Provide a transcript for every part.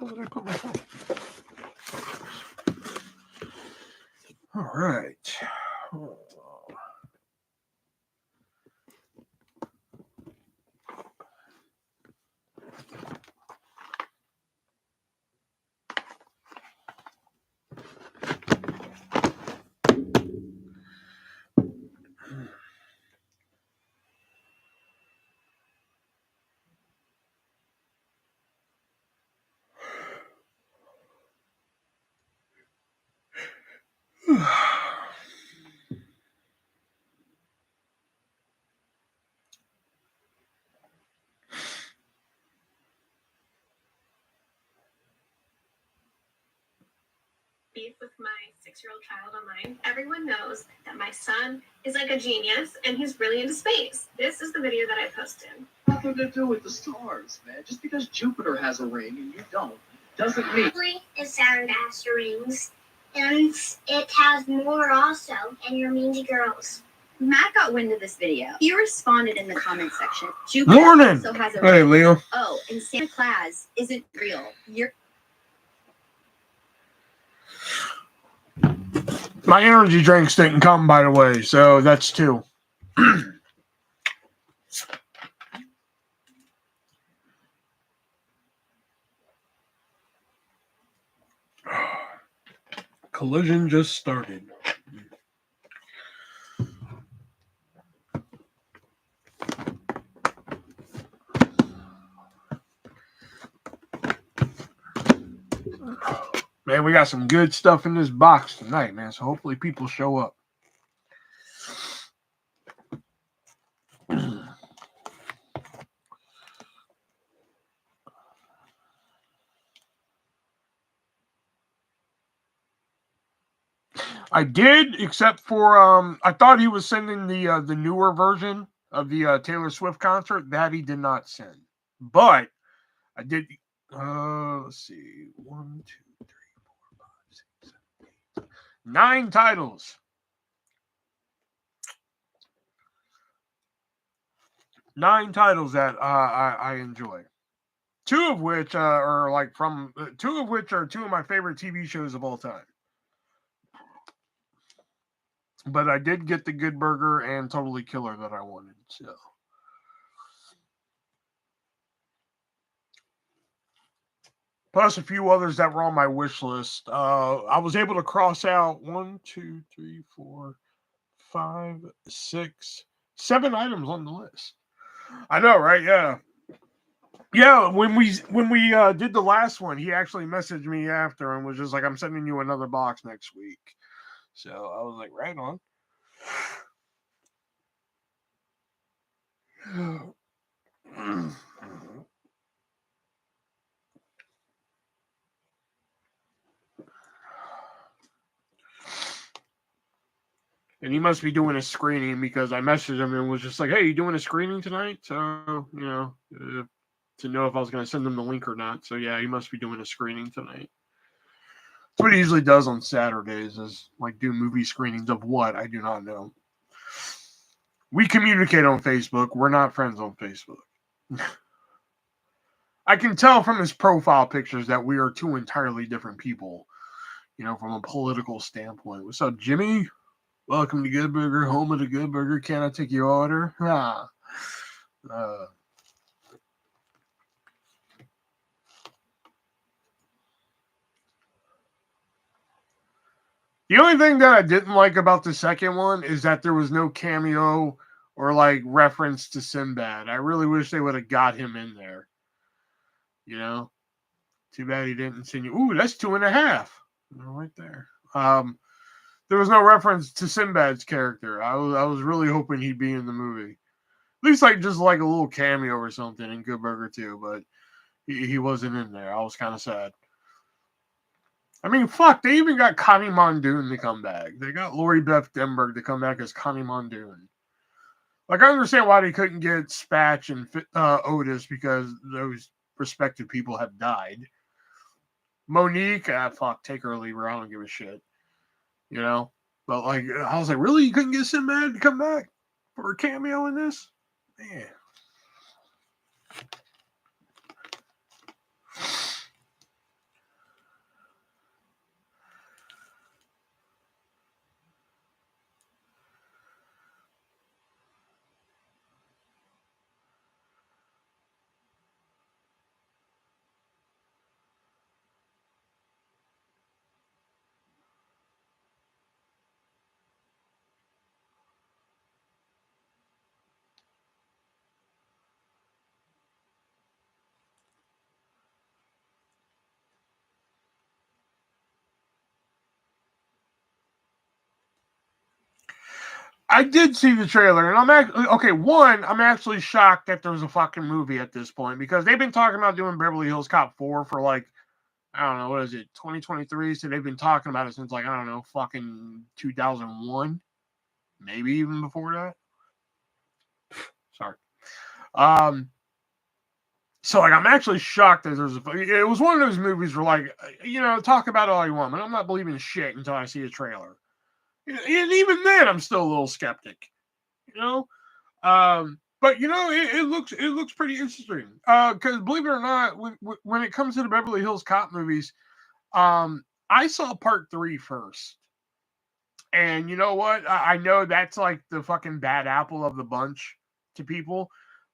hell did I put my phone? All right. With my 6-year-old child online, everyone knows that my son is like a genius and he's really into space. This is the video that I posted. Nothing to do with the stars, man. Just because Jupiter has a ring and you don't, doesn't mean... Saturn has rings, and it has more also, and you're mean to girls. Matt got wind of this video. He responded in the comment section. Jupiter Morning! Also has a Hey, ring. Leo. Oh, and Santa Claus isn't real. My energy drinks didn't come, by the way, so that's 2. Collision just started. Man, we got some good stuff in this box tonight, man. So hopefully people show up. I did, except for I thought he was sending the newer version of the Taylor Swift concert. That he did not send. But I did. Let's see. 1, 2, 3, 4, 5, 6, 7, 8, 9 titles. 9 titles that I enjoy. 2 of which are like from 2 of which are 2 of my favorite TV shows of all time. But I did get the Good Burger and Totally Killer that I wanted. So. Plus a few others that were on my wish list. I was able to cross out 1, 2, 3, 4, 5, 6, 7 items on the list. I know, right? Yeah. Yeah, when we did the last one, he actually messaged me after and was just like, I'm sending you another box next week. So I was like, right on. And he must be doing a screening because I messaged him and was just like, hey, you doing a screening tonight? So, to know if I was going to send him the link or not. So, yeah, he must be doing a screening tonight. That's what he usually does on Saturdays is, like, do movie screenings of what? I do not know. We communicate on Facebook. We're not friends on Facebook. I can tell from his profile pictures that we are 2 entirely different people, from a political standpoint. What's up, Jimmy? Welcome to Good Burger, home of the Good Burger. Can I take your order? The only thing that I didn't like about the second one is that there was no cameo or like reference to Sinbad. I really wish they would have got him in there. Too bad he didn't sing you. Ooh, that's 2.5. Right there. There was no reference to Sinbad's character. I was really hoping he'd be in the movie. At least just like a little cameo or something in Good Burger 2, but he wasn't in there. I was kind of sad. I mean, fuck, they even got Connie Mondoon to come back. They got Lori Beth Denberg to come back as Connie Mondoon. Like, I understand why they couldn't get Spatch and Otis because those respective people have died. Monique, fuck, take her or leave her. I don't give a shit. But like, I was like, really? You couldn't get Sinbad to come back for a cameo in this? Man. I did see the trailer, and I'm actually okay. One, I'm actually shocked that there's a fucking movie at this point because they've been talking about doing Beverly Hills Cop 4 for like, I don't know, what is it, 2023? So they've been talking about it since like, I don't know, fucking 2001, maybe even before that. Sorry. So like, I'm actually shocked that there's it was one of those movies where like, talk about all you want, but I'm not believing shit until I see a trailer. And even then, I'm still a little skeptic, you know. But it looks pretty interesting. Because believe it or not, when it comes to the Beverly Hills Cop movies, I saw part 3 first, and you know what? I know that's like the fucking bad apple of the bunch to people,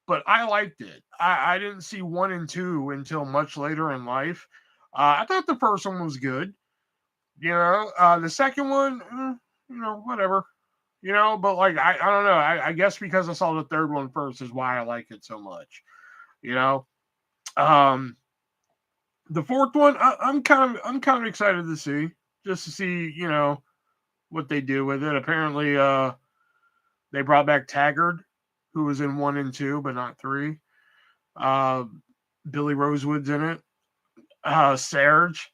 but I liked it. I didn't see 1 and 2 until much later in life. I thought the first one was good. The second one, whatever. But like I don't know. I guess because I saw the third one first is why I like it so much. Um, the fourth one, I'm kind of excited to see, just to see what they do with it. Apparently, they brought back Taggart, who was in 1 and 2, but not 3. Billy Rosewood's in it. Serge.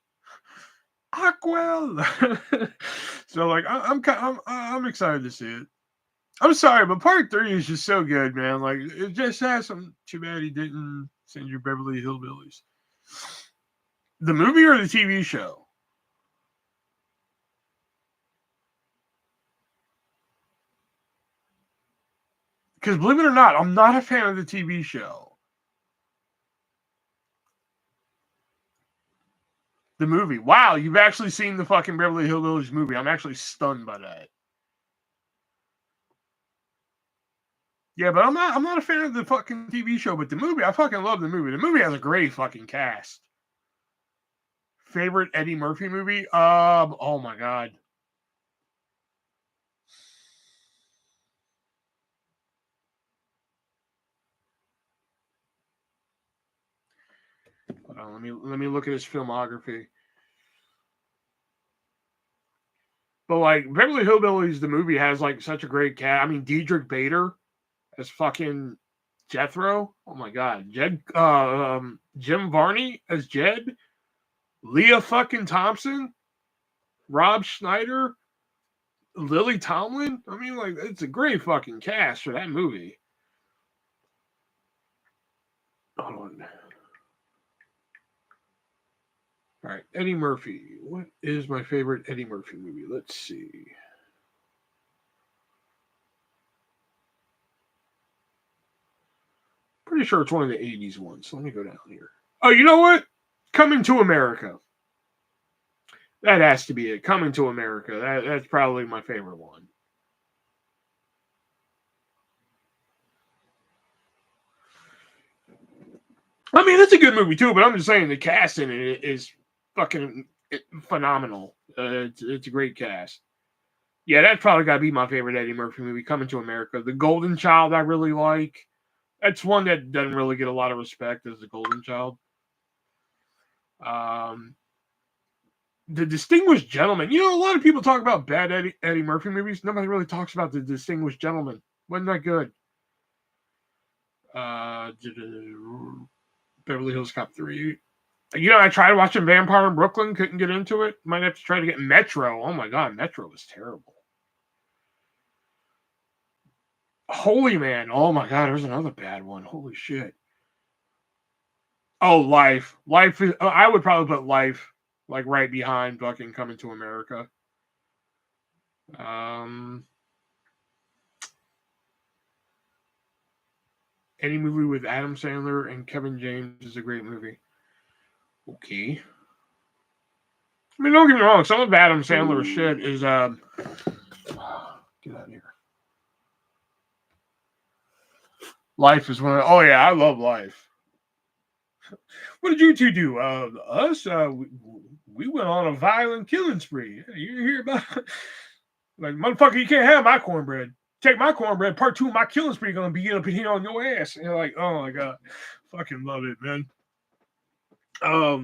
Aquel. So like I'm excited to see it. I'm sorry, but part 3 is just so good, man. Like it just has some. Too bad he didn't send you Beverly Hillbillies. The movie or the TV show? Because believe it or not, I'm not a fan of the TV show. The movie. Wow, you've actually seen the fucking Beverly Hillbillies movie. I'm actually stunned by that. Yeah, but I'm not a fan of the fucking TV show, but the movie, I fucking love the movie. The movie has a great fucking cast. Favorite Eddie Murphy movie? Oh my god. Hold on, let me look at his filmography. But like Beverly Hillbillies, the movie has like such a great cast. I mean, Diedrich Bader as fucking Jethro. Oh my god, Jim Varney as Jed. Leah fucking Thompson, Rob Schneider, Lily Tomlin. I mean, like it's a great fucking cast for that movie. Hold on. All right, Eddie Murphy. What is my favorite Eddie Murphy movie? Let's see. Pretty sure it's one of the 80s ones. So let me go down here. Oh, you know what? Coming to America. That has to be it. Coming to America. That's probably my favorite one. I mean, it's a good movie too, but I'm just saying the cast in it is fucking phenomenal. It's a great cast. Yeah, that's probably got to be my favorite Eddie Murphy movie, Coming to America. The Golden Child I really like. That's one that doesn't really get a lot of respect as The Golden Child. The Distinguished Gentleman. A lot of people talk about bad Eddie Murphy movies. Nobody really talks about The Distinguished Gentleman. Wasn't that good? Beverly Hills Cop 3. I tried watching Vampire in Brooklyn. Couldn't get into it. Might have to try to get Metro. Oh my god, Metro was terrible. Holy Man. Oh my god, there's another bad one. Holy shit. Oh, Life. Life is. I would probably put Life like right behind fucking Coming to America. Any movie with Adam Sandler and Kevin James is a great movie. Okay. I mean, don't get me wrong. Some of Adam Sandler's shit is get out of here. Life is one of. Oh yeah, I love Life. What did you two do? Us? We went on a violent killing spree. You hear about? Like motherfucker, you can't have my cornbread. Take my cornbread. Part 2 of my killing spree gonna be up in here on your ass. And you're like, oh my god, fucking love it, man. I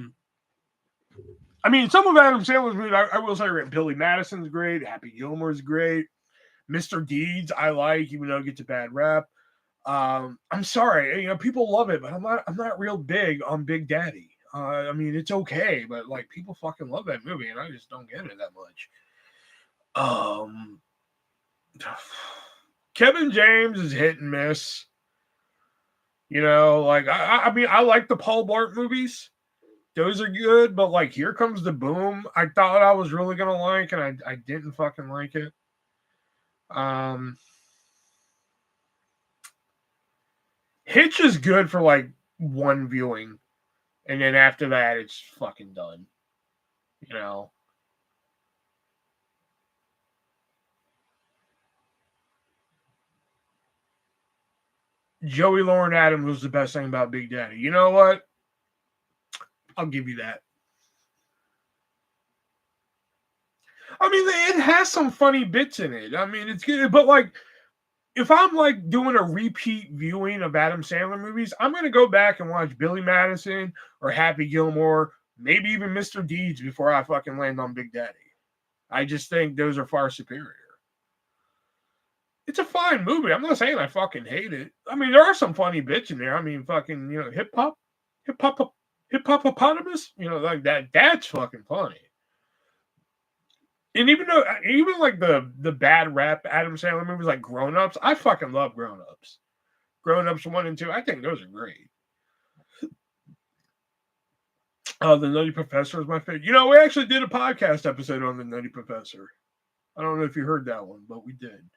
mean, some of Adam Sandler's movies, I will say, Billy Madison's great. Happy Gilmore's great. Mr. Deeds, I like, even though it gets a bad rep. I'm sorry, you know, people love it, but I'm not real big on Big Daddy. I mean, it's okay, but like people fucking love that movie, and I just don't get it that much. Kevin James is hit and miss. You know, like I mean, I like the Paul Blart movies; those are good. But like, Here Comes the Boom, I thought I was really gonna like, and I didn't fucking like it. Hitch is good for like one viewing, and then after that, it's fucking done. You know. Joey Lauren Adams was the best thing about Big Daddy. You know what? I'll give you that. I mean, it has some funny bits in it. I mean, it's good, but like, if I'm like doing a repeat viewing of Adam Sandler movies, I'm gonna go back and watch Billy Madison or Happy Gilmore, maybe even Mr. Deeds before I fucking land on Big Daddy. I just think those are far superior. It's a fine movie. I'm not saying I fucking hate it. I mean, there are some funny bits in there. I mean, fucking, you know, hippopotamus, you know, like that. That's fucking funny. And even like the bad rap Adam Sandler movies like Grown Ups, I fucking love Grown Ups. Grown Ups 1 and 2, I think those are great. The Nutty Professor is my favorite. You know, we actually did a podcast episode on the Nutty Professor. I don't know if you heard that one, but we did.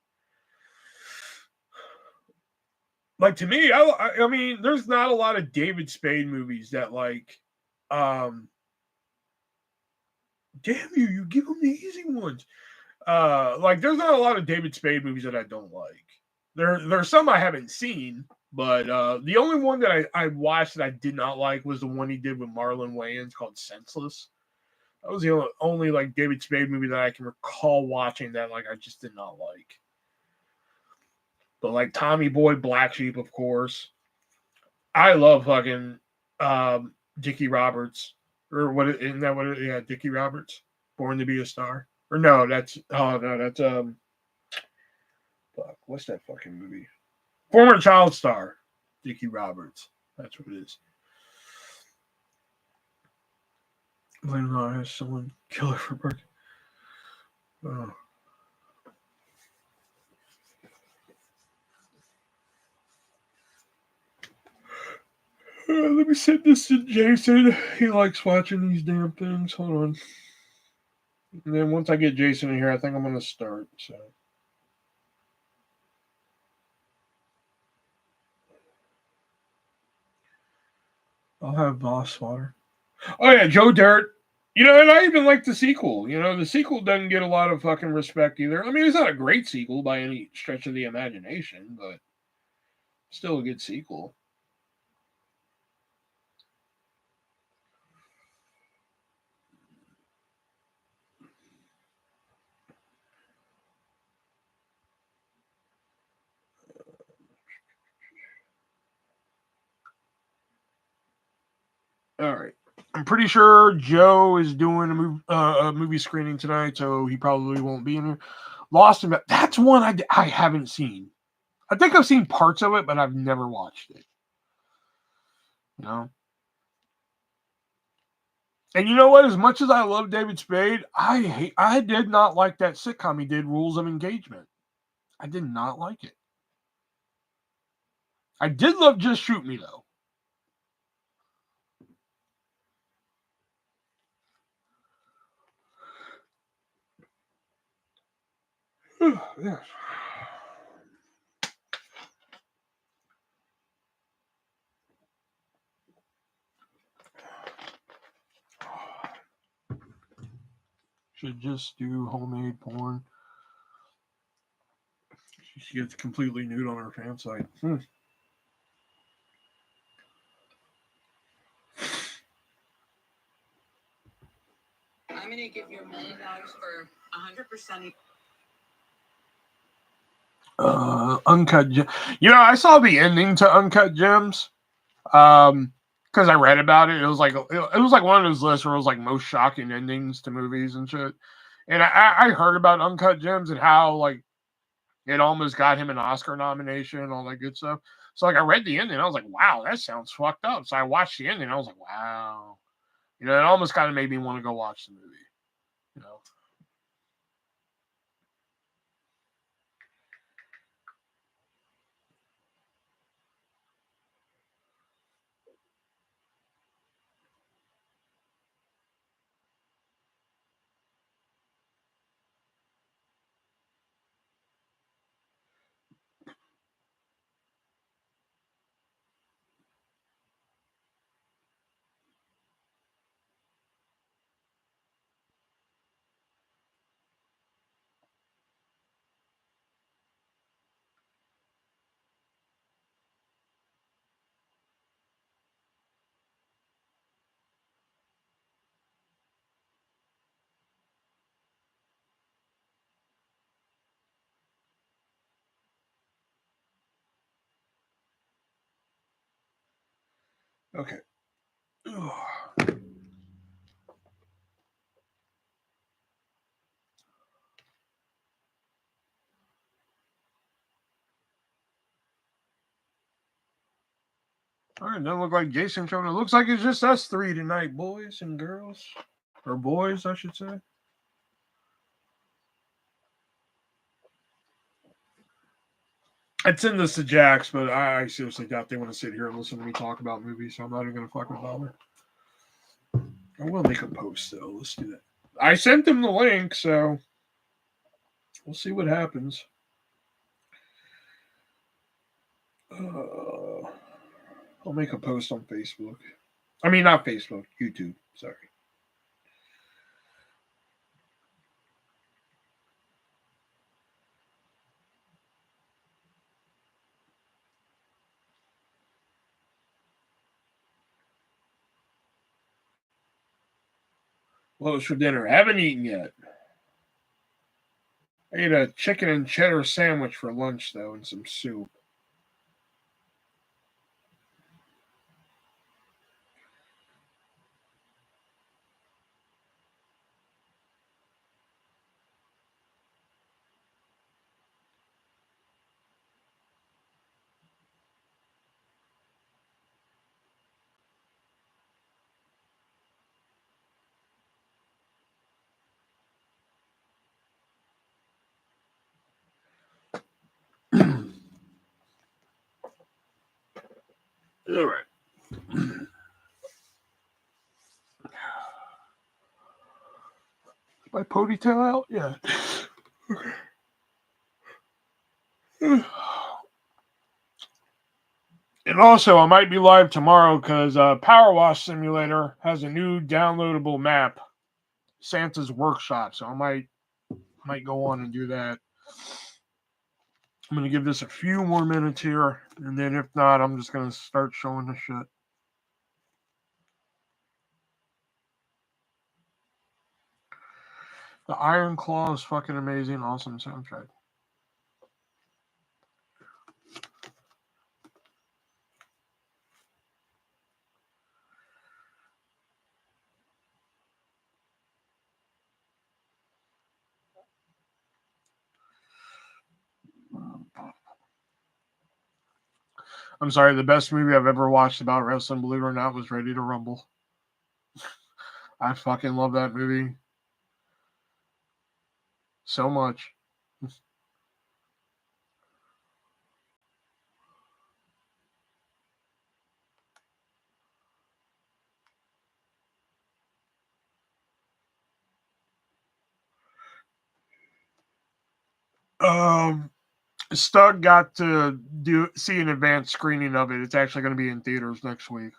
Like, to me, I mean, there's not a lot of David Spade movies that like, damn you give them the easy ones. Like, there's not a lot of David Spade movies that I don't like. There's some I haven't seen, but the only one that I watched that I did not like was the one he did with Marlon Wayans called Senseless. That was the only like David Spade movie that I can recall watching that like I just did not like. But like Tommy Boy, Black Sheep, of course. I love fucking Dickie Roberts. Or what isn't that what it, yeah, Dickie Roberts? Born to Be a Star. Or no, that's fuck, what's that fucking movie? Former child star, Dickie Roberts. That's what it is. Believe it or not, has someone kill her for birthday. Oh. Let me send this to Jason. He likes watching these damn things. Hold on. And then once I get Jason in here, I think I'm going to start. So. I'll have Boss Water. Oh, yeah, Joe Dirt. You know, and I even like the sequel. You know, the sequel doesn't get a lot of fucking respect either. I mean, it's not a great sequel by any stretch of the imagination, but still a good sequel. All right. I'm pretty sure Joe is doing a movie screening tonight, so he probably won't be in here. Lost in that's one I haven't seen. I think I've seen parts of it, but I've never watched it. You know? And you know what? As much as I love David Spade, I did not like that sitcom he did, Rules of Engagement. I did not like it. I did love Just Shoot Me, though. Yeah. Should just do homemade porn. She gets completely nude on her fan site. I'm going to give you $1 million for 100%. Uncut Gems. You know, I saw the ending to Uncut Gems. Because I read about it. It was like one of those lists where it was like most shocking endings to movies and shit. And I heard about Uncut Gems and how like It almost got him an Oscar nomination, all that good stuff. So like I read the ending, I was like, wow, that sounds fucked up. So I watched the ending, I was like, wow. You know, it almost kind of made me want to go watch the movie. You know. Okay. Ugh. All right, doesn't look like Jason showed up. It looks like it's just us three tonight, boys and girls. Or boys, I should say. I'd send this to Jax, but I seriously doubt they want to sit here and listen to me talk about movies, so I'm not even going to fucking bother. I will make a post, though. Let's do that. I sent them the link, so we'll see what happens. I'll make a post on Facebook. I mean, not Facebook, YouTube. Sorry. What was for dinner? Haven't eaten yet. I ate a chicken and cheddar sandwich for lunch, though, and some soup. All right. My ponytail out? Yeah. And also, I might be live tomorrow because Power Wash Simulator has a new downloadable map, Santa's Workshop. So I might go on and do that. I'm going to give this a few more minutes here, and then if not, I'm just going to start showing the shit. The Iron Claw is fucking amazing. Awesome soundtrack. I'm sorry, the best movie I've ever watched about wrestling, believe it or not, was Ready to Rumble. I fucking love that movie so much. Stug got to see an advanced screening of it. It's actually going to be in theaters next week.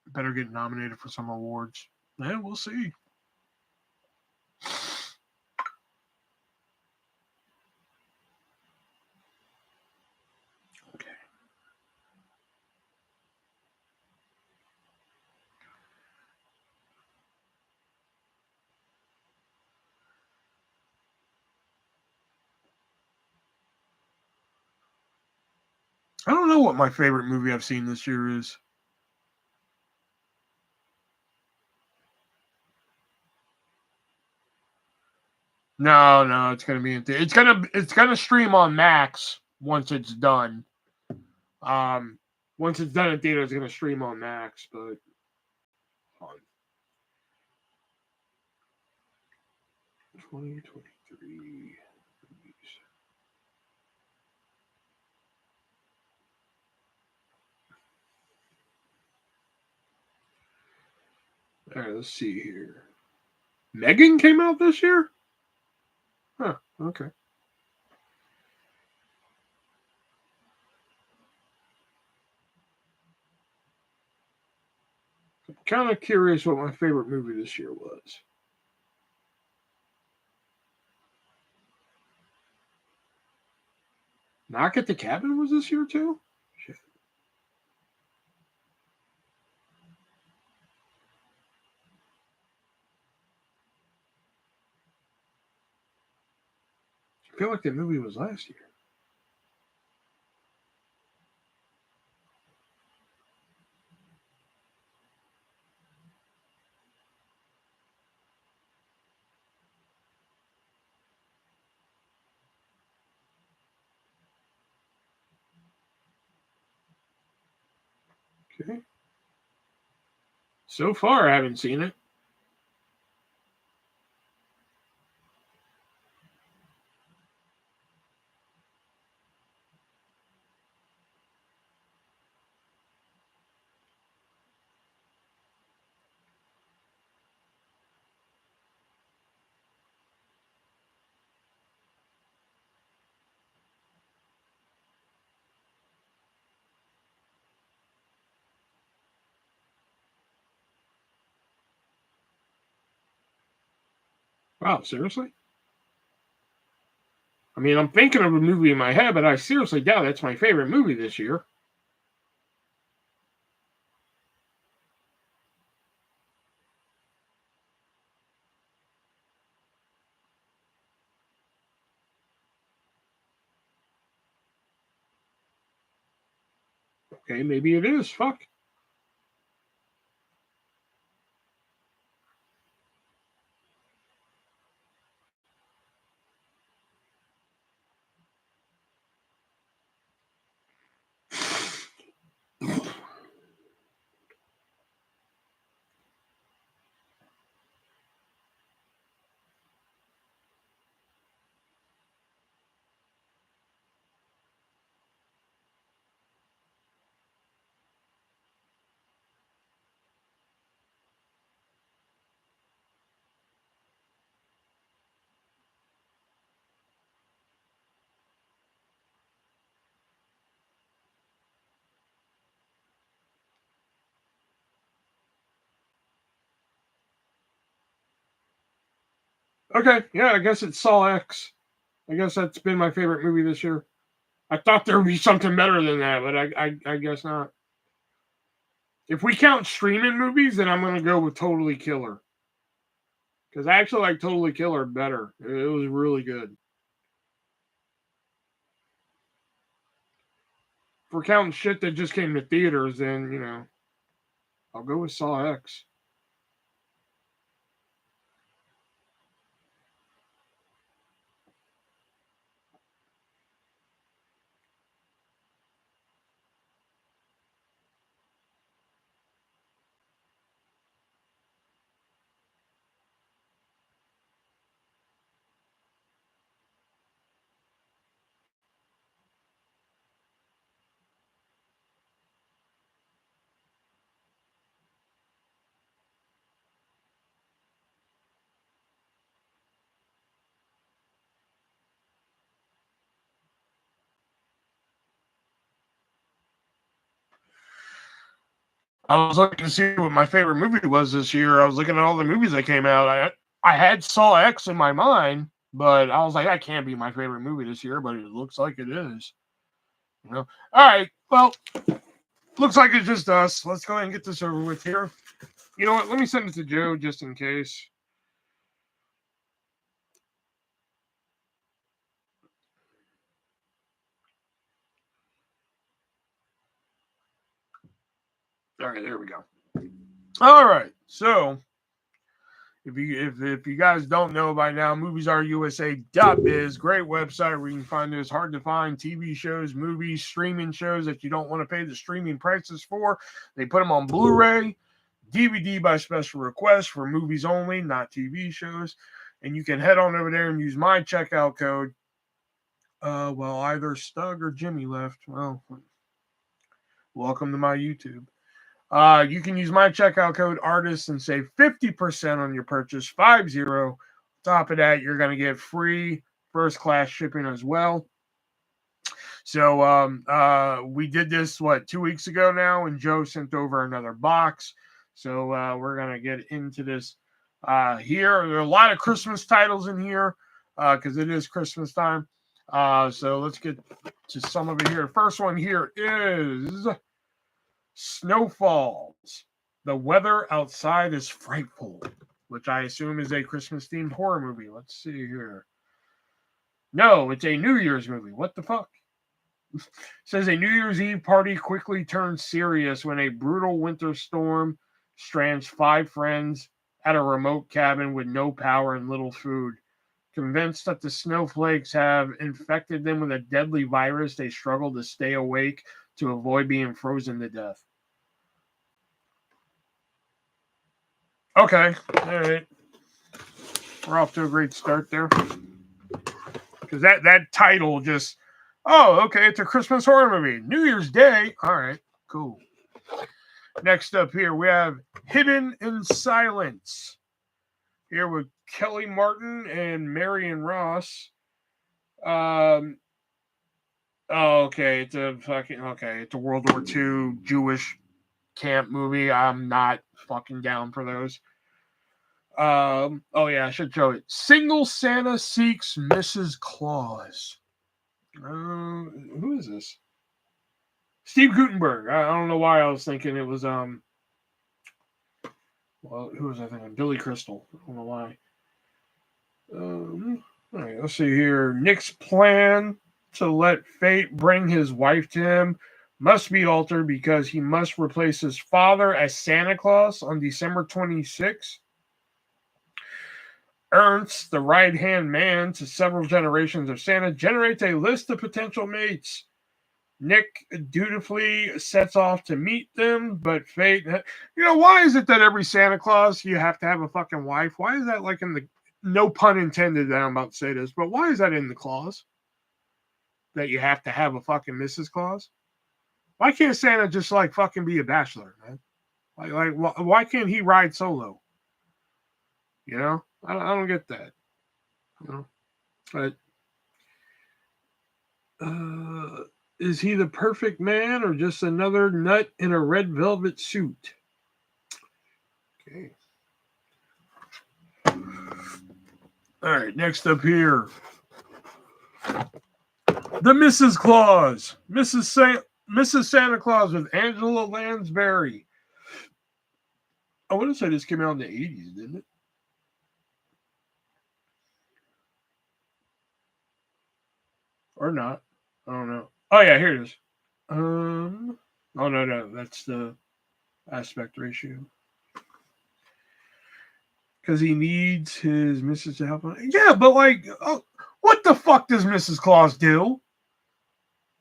Better get nominated for some awards. Yeah, we'll see. Okay. I don't know what my favorite movie I've seen this year is. No, it's gonna be in it's gonna stream on Max once it's done. Once it's done in theater, it's gonna stream on Max, but hold on. 2023. All right, let's see here. Megan came out this year? Huh, okay. I'm kind of curious what my favorite movie this year was. Knock at the Cabin was this year too? Shit. I feel like that movie was last year. Okay. So far, I haven't seen it. Wow, seriously? I mean, I'm thinking of a movie in my head, but I seriously doubt that's my favorite movie this year. Okay, maybe it is. Fuck. Okay, yeah, I guess it's Saw X. I guess that's been my favorite movie this year. I thought there would be something better than that, but I guess not. If we count streaming movies, then I'm gonna go with Totally Killer. Because I actually like Totally Killer better. It was really good. If we're counting shit that just came to theaters, then I'll go with Saw X. I was looking to see what my favorite movie was this year. I was looking at all the movies that came out. I had Saw X in my mind, but I was like, that can't be my favorite movie this year, but it looks like it is. All right. Well, looks like it's just us. Let's go ahead and get this over with here. You know what? Let me send it to Joe just in case. All right, there we go. All right. So, If you guys don't know by now, MoviesRUSA.biz, great website where you can find those hard to find TV shows, movies, streaming shows that you don't want to pay the streaming prices for. They put them on Blu-ray, DVD by special request for movies only, not TV shows. And you can head on over there and use my checkout code. Well, either Stug or Jimmy left. Well, welcome to my YouTube. You can use my checkout code artist and save 50% on your purchase, 50. Top of that, you're going to get free first class shipping as well. So we did this 2 weeks ago now, and Joe sent over another box. So we're going to get into this here. There are a lot of Christmas titles in here because it is Christmas time. So let's get to some of it here. The first one here is Snowfalls. The weather outside is frightful, which I assume is a Christmas-themed horror movie. Let's see here. No, it's a New Year's movie. What the fuck? It says a New Year's Eve party quickly turns serious when a brutal winter storm strands 5 friends at a remote cabin with no power and little food. Convinced that the snowflakes have infected them with a deadly virus, they struggle to stay awake to avoid being frozen to death. Okay, all right. We're off to a great start there. Because that title just, oh, okay, it's a Christmas horror movie. New Year's Day. All right, cool. Next up here, we have Hidden in Silence. Here with Kelly Martin and Marion Ross. Oh, okay, it's a World War II Jewish camp movie. I'm not fucking down for those. Oh yeah, I should show it. Single Santa Seeks Mrs. Claus. Who is this? Steve Guttenberg. I don't know why I was thinking it was well, who was I thinking? Billy Crystal. I don't know why. All right, let's see here. Nick's plan to let fate bring his wife to him must be altered because he must replace his father as Santa Claus on December 26th. Ernst, the right-hand man to several generations of Santa, generates a list of potential mates. Nick dutifully sets off to meet them, but fate... why is it that every Santa Claus you have to have a fucking wife? Why is that like in the... No pun intended that I'm about to say this, but why is that in the clause? That you have to have a fucking Mrs. Claus? Why can't Santa just like fucking be a bachelor, man? Like why can't he ride solo? I don't get that. But is he the perfect man or just another nut in a red velvet suit? Okay. All right, next up here. The Mrs. Claus. Mrs. Santa Claus with Angela Lansbury. I want to say this came out in the 80s, didn't it? Or not. I don't know. Oh, yeah, here it is. Oh, no. That's the aspect ratio. Because he needs his Mrs. to help him. Yeah, but what the fuck does Mrs. Claus do?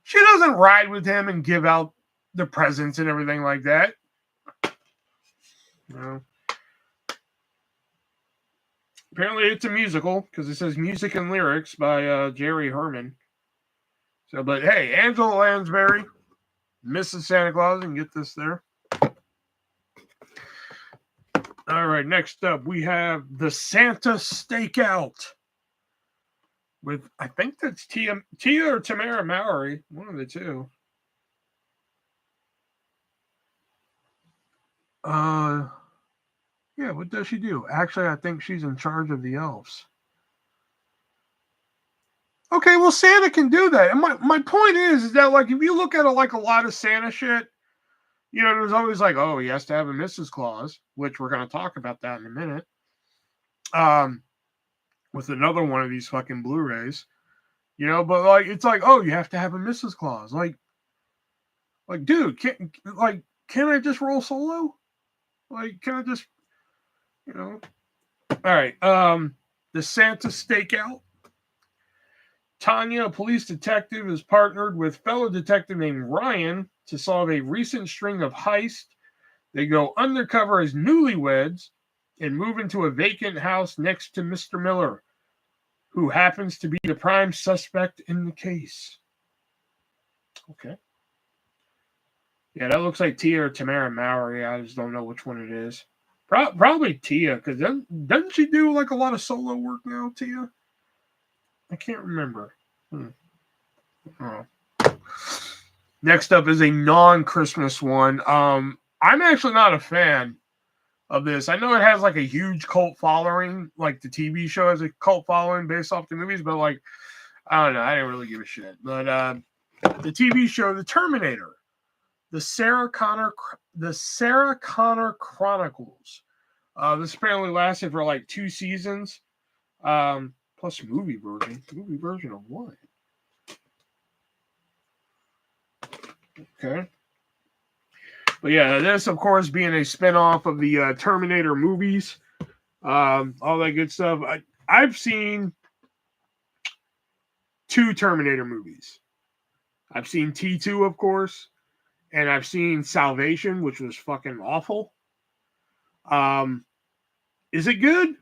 She doesn't ride with him and give out the presents and everything like that. No. Apparently it's a musical because it says music and lyrics by Jerry Herman. So, but hey, Angela Lansbury, Mrs. Santa Claus, and get this there. All right, next up we have the Santa Stakeout with, I think that's Tia or Tamara Mowry, one of the two. Yeah, what does she do? Actually, I think she's in charge of the elves. Okay, well, Santa can do that. And my point is that, like, if you look at a lot of Santa shit, there's always like, oh, he has to have a Mrs. Claus, which we're going to talk about that in a minute. With another one of these fucking Blu-rays, but like, it's like, oh, you have to have a Mrs. Claus. Like, dude, can I just roll solo? Like, can I just, All right. The Santa Stakeout. Tanya, a police detective, is partnered with fellow detective named Ryan to solve a recent string of heists. They go undercover as newlyweds and move into a vacant house next to Mr. Miller, who happens to be the prime suspect in the case. Okay. Yeah, that looks like Tia or Tamara Mowry. I just don't know which one it is. Probably Tia, because doesn't she do like a lot of solo work now, Tia? I can't remember. Oh. Next up is a non-Christmas one. I'm actually not a fan of this. I know it has like a huge cult following, like the TV show has a cult following based off the movies, but like, I don't know. I didn't really give a shit. But the TV show, The Terminator, the Sarah Connor Chronicles. This apparently lasted for like 2 seasons. Plus movie version. Movie version of what? Okay. But yeah, this, of course, being a spinoff of the Terminator movies, all that good stuff. I've seen 2 Terminator movies. I've seen T2, of course, and I've seen Salvation, which was fucking awful. Is it good?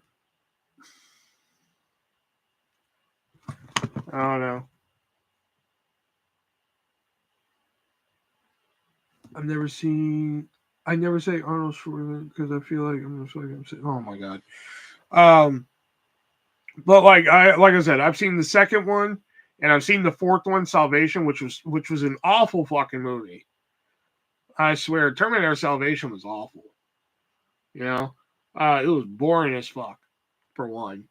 I don't know. I never say Arnold Schwarzenegger because I feel like I'm just like I'm saying, oh my god. But like I said, I've seen the second one and I've seen the fourth one, Salvation, which was an awful fucking movie. I swear, Terminator Salvation was awful. You know, it was boring as fuck for one.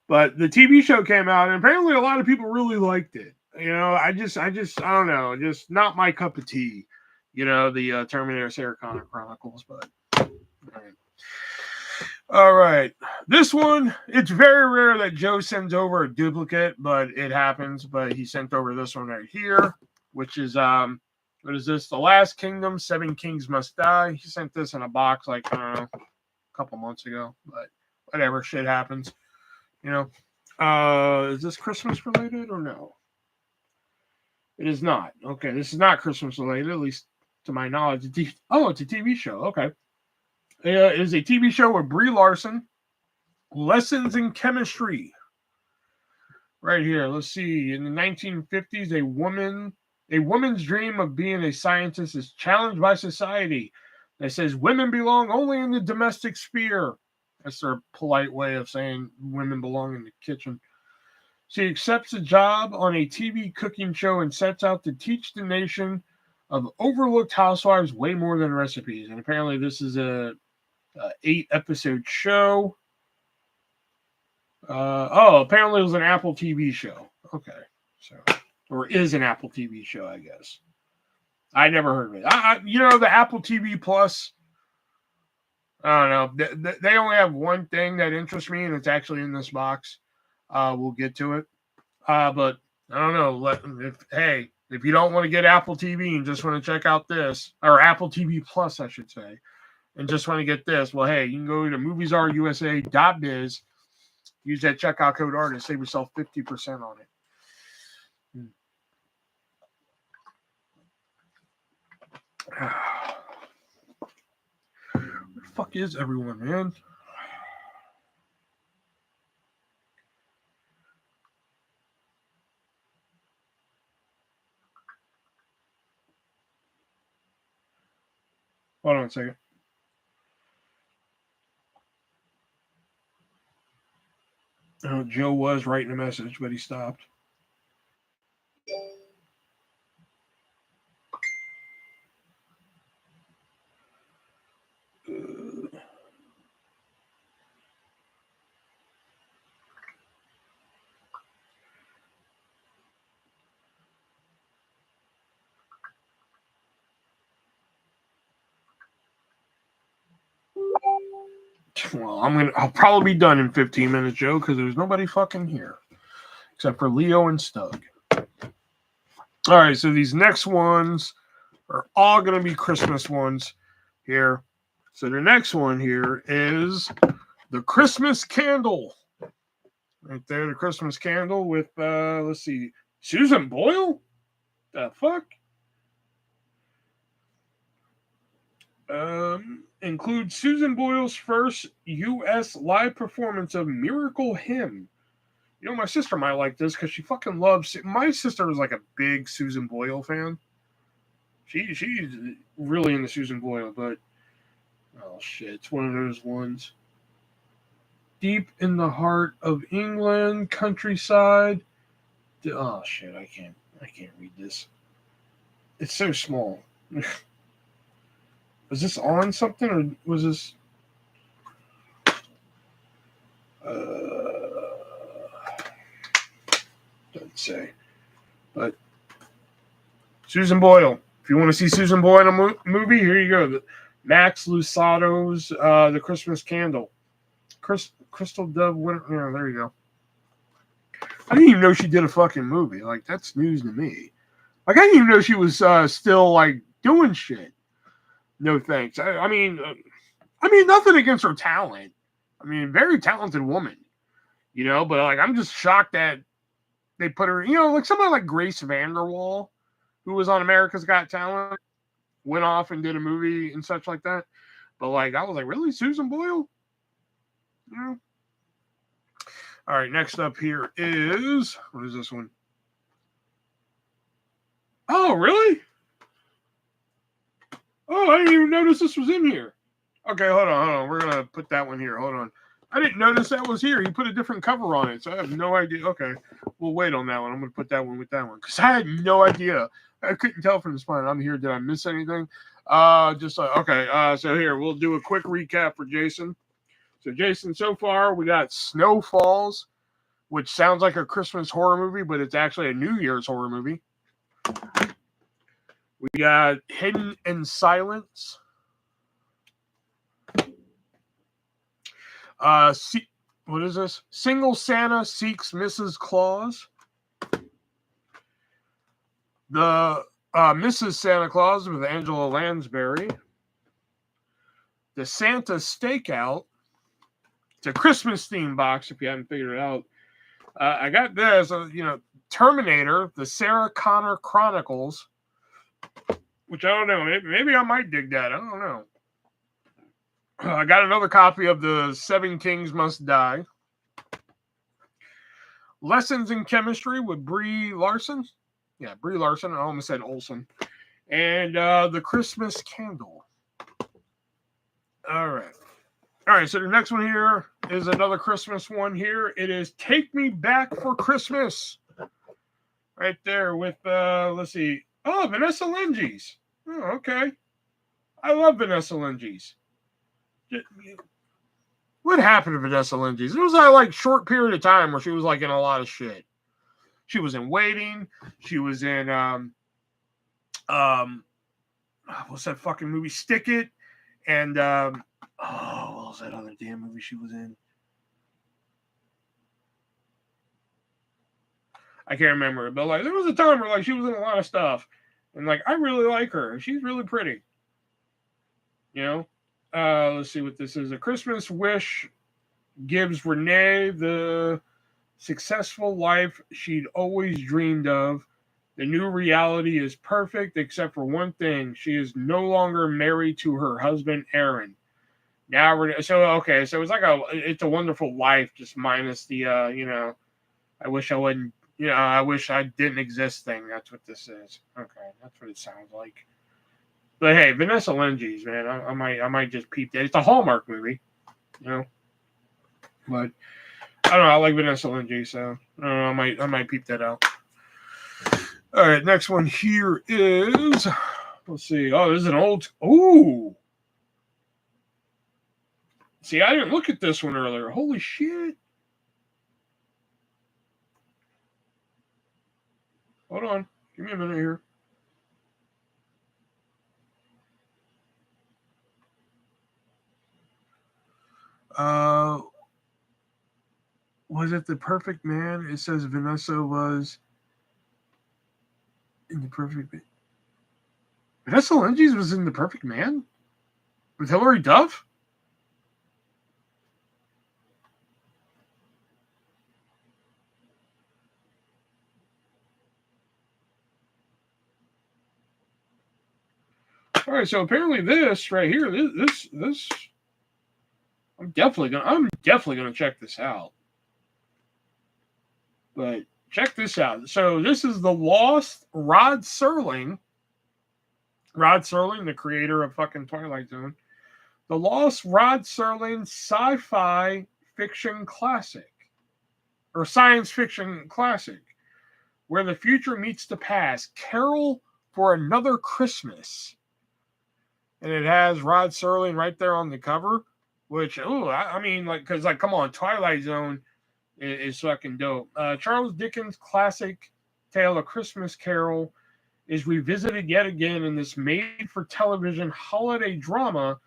But the TV show came out, and apparently a lot of people really liked it. You know, I don't know, just not my cup of tea. You know, the Terminator Sarah Connor Chronicles, but all right. This one, it's very rare that Joe sends over a duplicate, but it happens. But he sent over this one right here, which is what is this? The Last Kingdom, 7 Kings Must Die. He sent this in a box like I don't know, a couple months ago, but whatever, shit happens. You know. Is this Christmas related or no? It is not. Okay, this is not Christmas related, at least to my knowledge. It's a TV show. Okay. It is a TV show with Brie Larson. Lessons in Chemistry. Right here. Let's see. In the 1950s, a woman's dream of being a scientist is challenged by society that says women belong only in the domestic sphere. That's their polite way of saying women belong in the kitchen. She accepts a job on a TV cooking show and sets out to teach the nation of overlooked housewives way more than recipes. And apparently this is a 8-episode show. Apparently it was an Apple TV show. Okay. So, or is an Apple TV show, I guess. I never heard of it. You know, the Apple TV Plus, I don't know. They only have one thing that interests me, and it's actually in this box. We'll get to it. But I don't know. If you don't want to get Apple TV and just want to check out this, or Apple TV Plus, I should say, and just want to get this, well, hey, you can go to MoviesRUSA.biz, use that checkout code artist, save yourself 50% on it. Where the fuck is everyone, man? Hold on a second. Oh, Joe was writing a message, but he stopped. Well, I'll probably be done in 15 minutes, Joe, because there's nobody fucking here except for Leo and Stug. All right, so these next ones are all going to be Christmas ones here. So the next one here is The Christmas Candle. Right there, The Christmas Candle with, let's see, Susan Boyle? The fuck? Includes Susan Boyle's first U.S. live performance of Miracle Hymn. You know, my sister might like this because she fucking loves... My sister was like a big Susan Boyle fan. She's really into Susan Boyle, but... Oh, shit. It's one of those ones. Deep in the heart of England, countryside. Oh, shit. I can't read this. It's so small. Was this on something, or was this... Doesn't say. But Susan Boyle. If you want to see Susan Boyle in a movie, here you go. Max Lusato's The Christmas Candle. Crystal Dove Winter. Yeah, there you go. I didn't even know she did a fucking movie. Like, that's news to me. Like, I didn't even know she was still, like, doing shit. No thanks. I mean, nothing against her talent. I mean, very talented woman. You know, but, like, I'm just shocked that they put her, you know, like somebody like Grace Vanderwall, who was on America's Got Talent, went off and did a movie and such like that. But, like, I was like, really? Susan Boyle? Yeah. All right, next up here is, what is this one? Oh, really? Oh, I didn't even notice this was in here. Okay, hold on. We're going to put that one here. Hold on. I didn't notice that was here. You put a different cover on it, so I have no idea. Okay, we'll wait on that one. I'm going to put that one with that one because I had no idea. I couldn't tell from the spine. I'm here. Did I miss anything? Okay. So here, we'll do a quick recap for Jason. So, Jason, so far, we got Snow Falls, which sounds like a Christmas horror movie, but it's actually a New Year's horror movie. We got Hidden in Silence. What is this? Single Santa Seeks Mrs. Claus. The Mrs. Santa Claus with Angela Lansbury. The Santa Stakeout. It's a Christmas theme box if you haven't figured it out. I got this, Terminator, the Sarah Connor Chronicles, which I don't know. Maybe I might dig that. I don't know. I got another copy of the Seven Kings Must Die. Lessons in Chemistry with Brie Larson. Yeah, Brie Larson. I almost said Olsen. And The Christmas Candle. All right, so the next one here is another Christmas one here. It is Take Me Back for Christmas. Right there with, let's see. Oh, Vanessa Lenges. Oh, okay. I love Vanessa Lenges. What happened to Vanessa Lenges? It was a short period of time where she was in a lot of shit. She was in Waiting. She was in what's that fucking movie? Stick It. And what was that other damn movie she was in? I can't remember. But there was a time where she was in a lot of stuff. And I really like her. She's really pretty. You know? Let's see what this is. A Christmas Wish gives Renee the successful life she'd always dreamed of. The new reality is perfect except for one thing. She is no longer married to her husband, Aaron. So it's It's a Wonderful Life, just minus the, I wish I wouldn't, I wish I didn't exist thing. That's what this is. Okay, that's what it sounds like. But hey, Vanessa Lenges, man, I might just peep that. It's a Hallmark movie, But I don't know. I like Vanessa Lenges, so I don't know. I might peep that out. All right, next one here is. Let's see. Oh, this is an old. Ooh. See, I didn't look at this one earlier. Holy shit! Hold on. Give me a minute here. Was it The Perfect Man? It says Vanessa was in The Perfect Man. Vanessa Lenges was in The Perfect Man? With Hilary Duff? All right, so apparently this right here, this I'm definitely gonna check this out. But check this out. So this is the Lost Rod Serling. Rod Serling, the creator of fucking Twilight Zone. The Lost Rod Serling sci-fi fiction classic. Or science fiction classic. Where the future meets the past. Carol for Another Christmas. And it has Rod Serling right there on the cover. Which, I mean, like, because, like, come on, Twilight Zone is fucking dope. Charles Dickens' classic tale, A Christmas Carol, is revisited yet again in this made-for-television holiday drama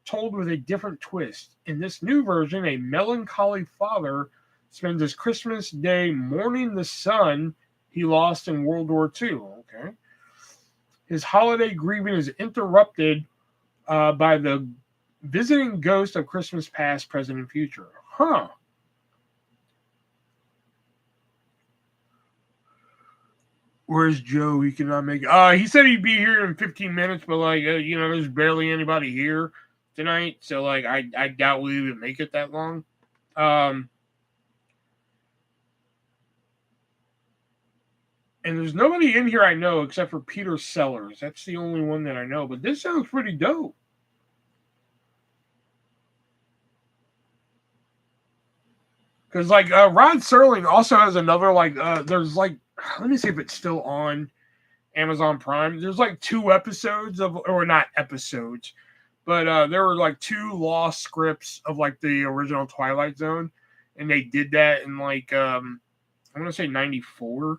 told with a different twist. In this new version, a melancholy father spends his Christmas day mourning the son he lost in World War II. Okay. His holiday grieving is interrupted by the visiting ghost of Christmas past, present, and future. Huh. Where's Joe? He cannot make it. He said he'd be here in 15 minutes, but like, there's barely anybody here tonight, so like, I doubt we would make it that long. And there's nobody in here I know except for Peter Sellers. That's the only one that I know. But this sounds pretty dope. Because like Rod Serling also has another like there's like, let me see if it's still on Amazon Prime. There's like 2 episodes of, or not episodes, but there were like 2 lost scripts of like the original Twilight Zone, and they did that in like I want to say 94.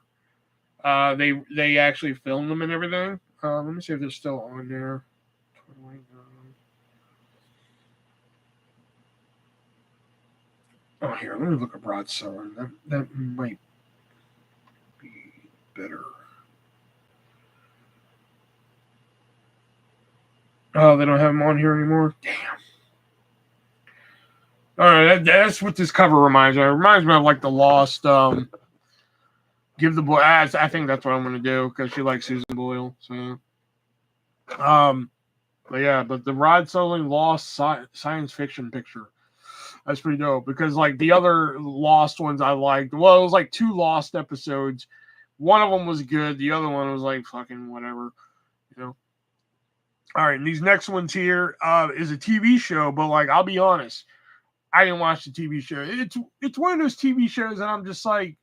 They actually filmed them and everything. Let me see if they're still on there. Oh, here, let me look at Rod Serling. That might be better. Oh, they don't have him on here anymore? Damn. All right, that's what this cover reminds me of. It reminds me of like the Lost Give the Boy. I think that's what I'm going to do because she likes Susan Boyle. So, but the Rod Serling Lost science fiction picture. That's pretty dope because like the other Lost ones I liked. Well, it was like 2 Lost episodes. One of them was good. The other one was like fucking whatever, All right, and these next ones here is a TV show, but like I'll be honest, I didn't watch the TV show. It's one of those TV shows that I'm just like,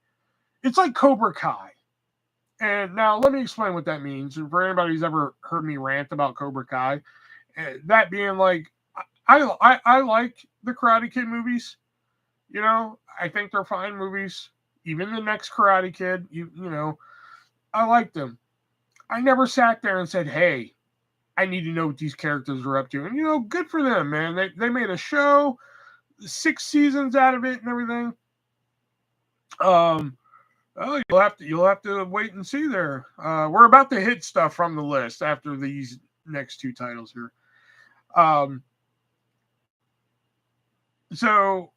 it's like Cobra Kai. And now let me explain what that means. For anybody who's ever heard me rant about Cobra Kai, that being like, I like the Karate Kid movies. I think they're fine movies. Even the next Karate Kid, I like them. I never sat there and said, hey, I need to know what these characters are up to. And, good for them, man. They made a show, 6 seasons out of it and everything. You'll have to wait and see there. We're about to hit stuff from the list after these next 2 titles here. So,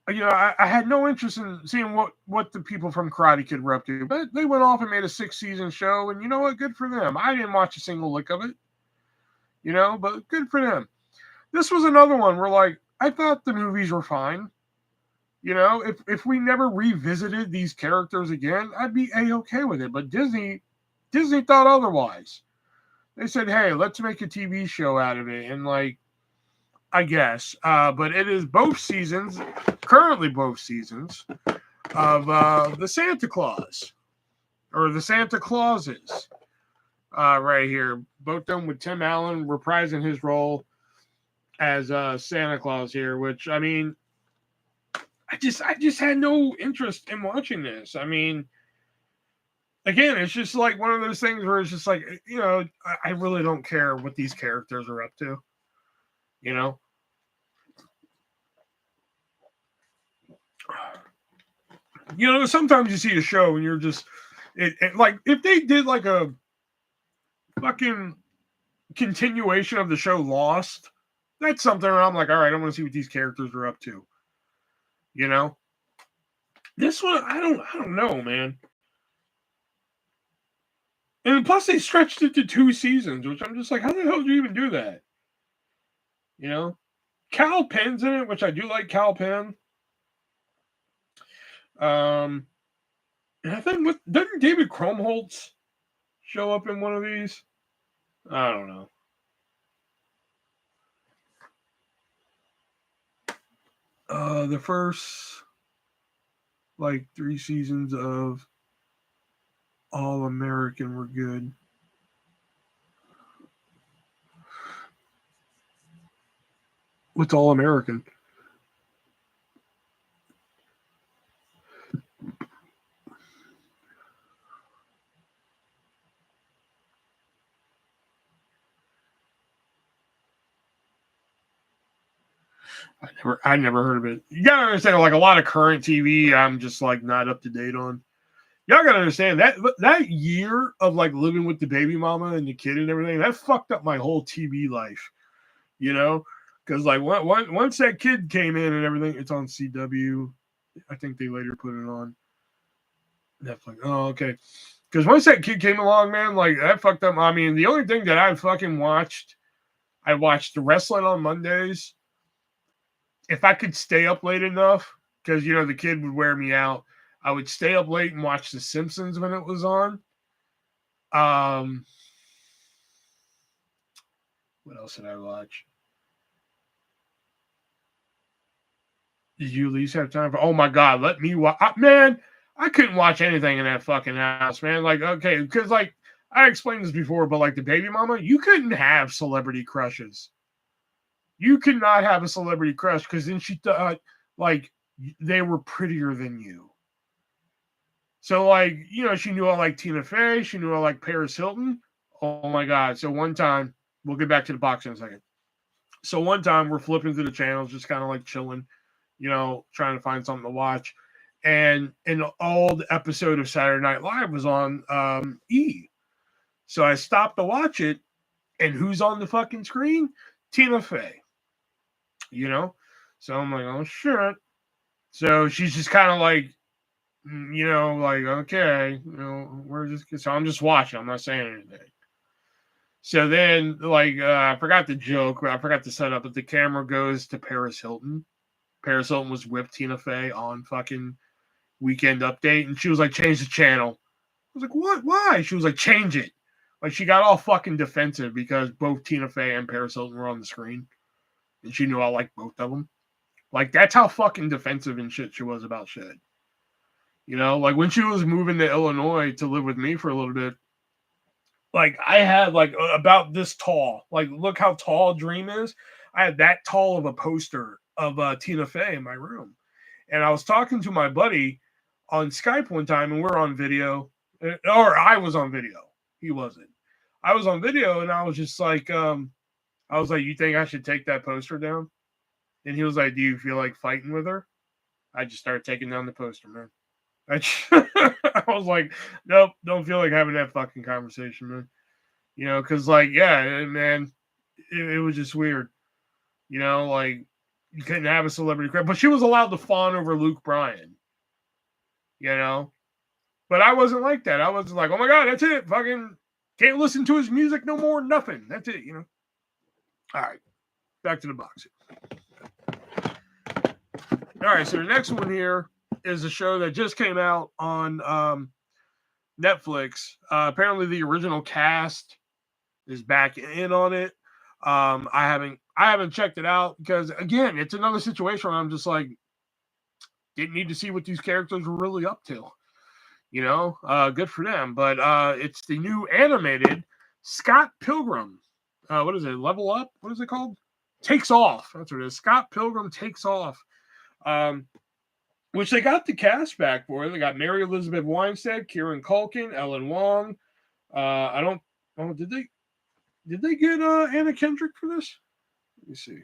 I had no interest in seeing what the people from Karate Kid were up to, but they went off and made a 6-season show, and you know what? Good for them. I didn't watch a single lick of it, but good for them. This was another one where, like, I thought the movies were fine. If we never revisited these characters again, I'd be A-okay with it. But Disney thought otherwise. They said, hey, let's make a TV show out of it. And, like, I guess. But it is currently both seasons of the Santa Claus. Or the Santa Clauses. Right here. Both of them with Tim Allen reprising his role as Santa Claus here. Which, I mean, I just had no interest in watching this. I mean, again, it's just like one of those things where it's just like, I really don't care what these characters are up to. Sometimes you see a show and you're just, like, if they did like a fucking continuation of the show Lost, that's something where I'm like, all right, I want to see what these characters are up to. This one, I don't know, man. And plus, they stretched it to 2 seasons, which I'm just like, how the hell did you even do that? You know? Cal Penn's in it, which I do like Cal Penn. And I think, doesn't David Krumholtz show up in one of these? I don't know. The first, like, 3 seasons of All American were good. What's All American? I never heard of it. You gotta understand, like, a lot of current TV, I'm just like not up to date on. Y'all gotta understand that year of like living with the baby mama and the kid and everything, that fucked up my whole TV life. You know, because like once that kid came in and everything, it's on CW. I think they later put it on Netflix. Oh, okay. Because once that kid came along, man, like that fucked up. I mean, the only thing that I fucking watched, I watched the wrestling on Mondays. If I could stay up late enough, because you know the kid would wear me out, I would stay up late and watch The Simpsons when it was on. What else did I watch? Did you at least have time for? Oh my God, let me watch. Man, I couldn't watch anything in that fucking house, man. Like, okay, because like I explained this before, but like the baby mama, you couldn't have celebrity crushes. You could not have a celebrity crush because then she thought like they were prettier than you. So like, you know, she knew I like Tina Fey. She knew I like Paris Hilton. Oh my God. So one time, we'll get back to the box in a second. So one time we're flipping through the channels, just kind of like chilling, you know, trying to find something to watch. And an old episode of Saturday Night Live was on E! So I stopped to watch it. And who's on the fucking screen? Tina Fey. You know? So I'm like, oh shit. So she's just kind of like, you know, like, okay, you know, we're just, so I'm just watching. I'm not saying anything. So then, like, I forgot the joke, I forgot to set up, but the camera goes to Paris Hilton. Paris Hilton was with Tina Fey on fucking Weekend Update, and she was like, change the channel. I was like, what? Why? She was like, change it. Like, she got all fucking defensive because both Tina Fey and Paris Hilton were on the screen, and she knew I liked both of them. Like, that's how fucking defensive and shit she was about shit. You know, like when she was moving to Illinois to live with me for a little bit, like I had like about this tall, like look how tall Dream is. I had that tall of a poster of Tina Fey in my room. And I was talking to my buddy on Skype one time and we're on video, or I was on video. He wasn't. I was on video and I was just like, you think I should take that poster down? And he was like, do you feel like fighting with her? I just started taking down the poster, man. I was like, nope, don't feel like having that fucking conversation, man. You know, because, like, yeah, man, it was just weird. You know, like, you couldn't have a celebrity crush. But she was allowed to fawn over Luke Bryan. You know? But I wasn't like that. I was like, oh my God, that's it. Fucking can't listen to his music no more. Nothing. That's it, you know? All right. Back to the box. All right, so the next one here is a show that just came out on Netflix. Apparently, the original cast is back in on it. I haven't checked it out because again, it's another situation where I'm just like, didn't need to see what these characters were really up to. You know, good for them. But it's the new animated Scott Pilgrim. What is it? Level Up? What is it called? Takes Off. That's what it is. Scott Pilgrim Takes Off. Which they got the cast back for. They got Mary Elizabeth Winstead, Kieran Culkin, Ellen Wong. Did they get Anna Kendrick for this? Let me see.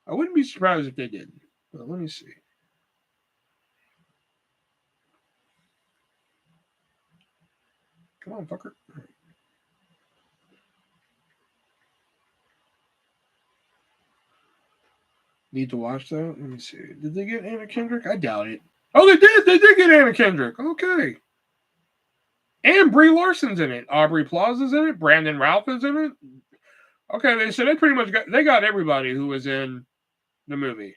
I wouldn't be surprised if they didn't. But let me see. Come on, fucker. Need to watch that? Let me see. Did they get Anna Kendrick? I doubt it. Oh, they did. They did get Anna Kendrick. Okay. And Brie Larson's in it. Aubrey Plaza's in it. Brandon Routh is in it. Okay, so they pretty much got everybody who was in the movie.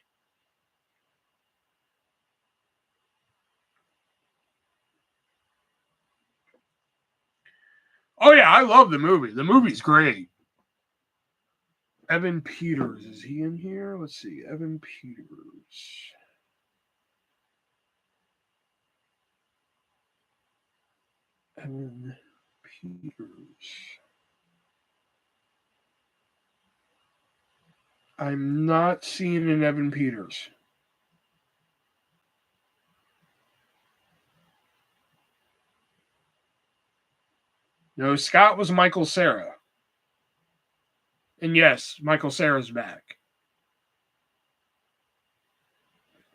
Oh yeah, I love the movie. The movie's great. Evan Peters, is he in here? Let's see. Evan Peters. Evan Peters. I'm not seeing an Evan Peters. No, Scott was Michael Cera. And yes, Michael Cera's back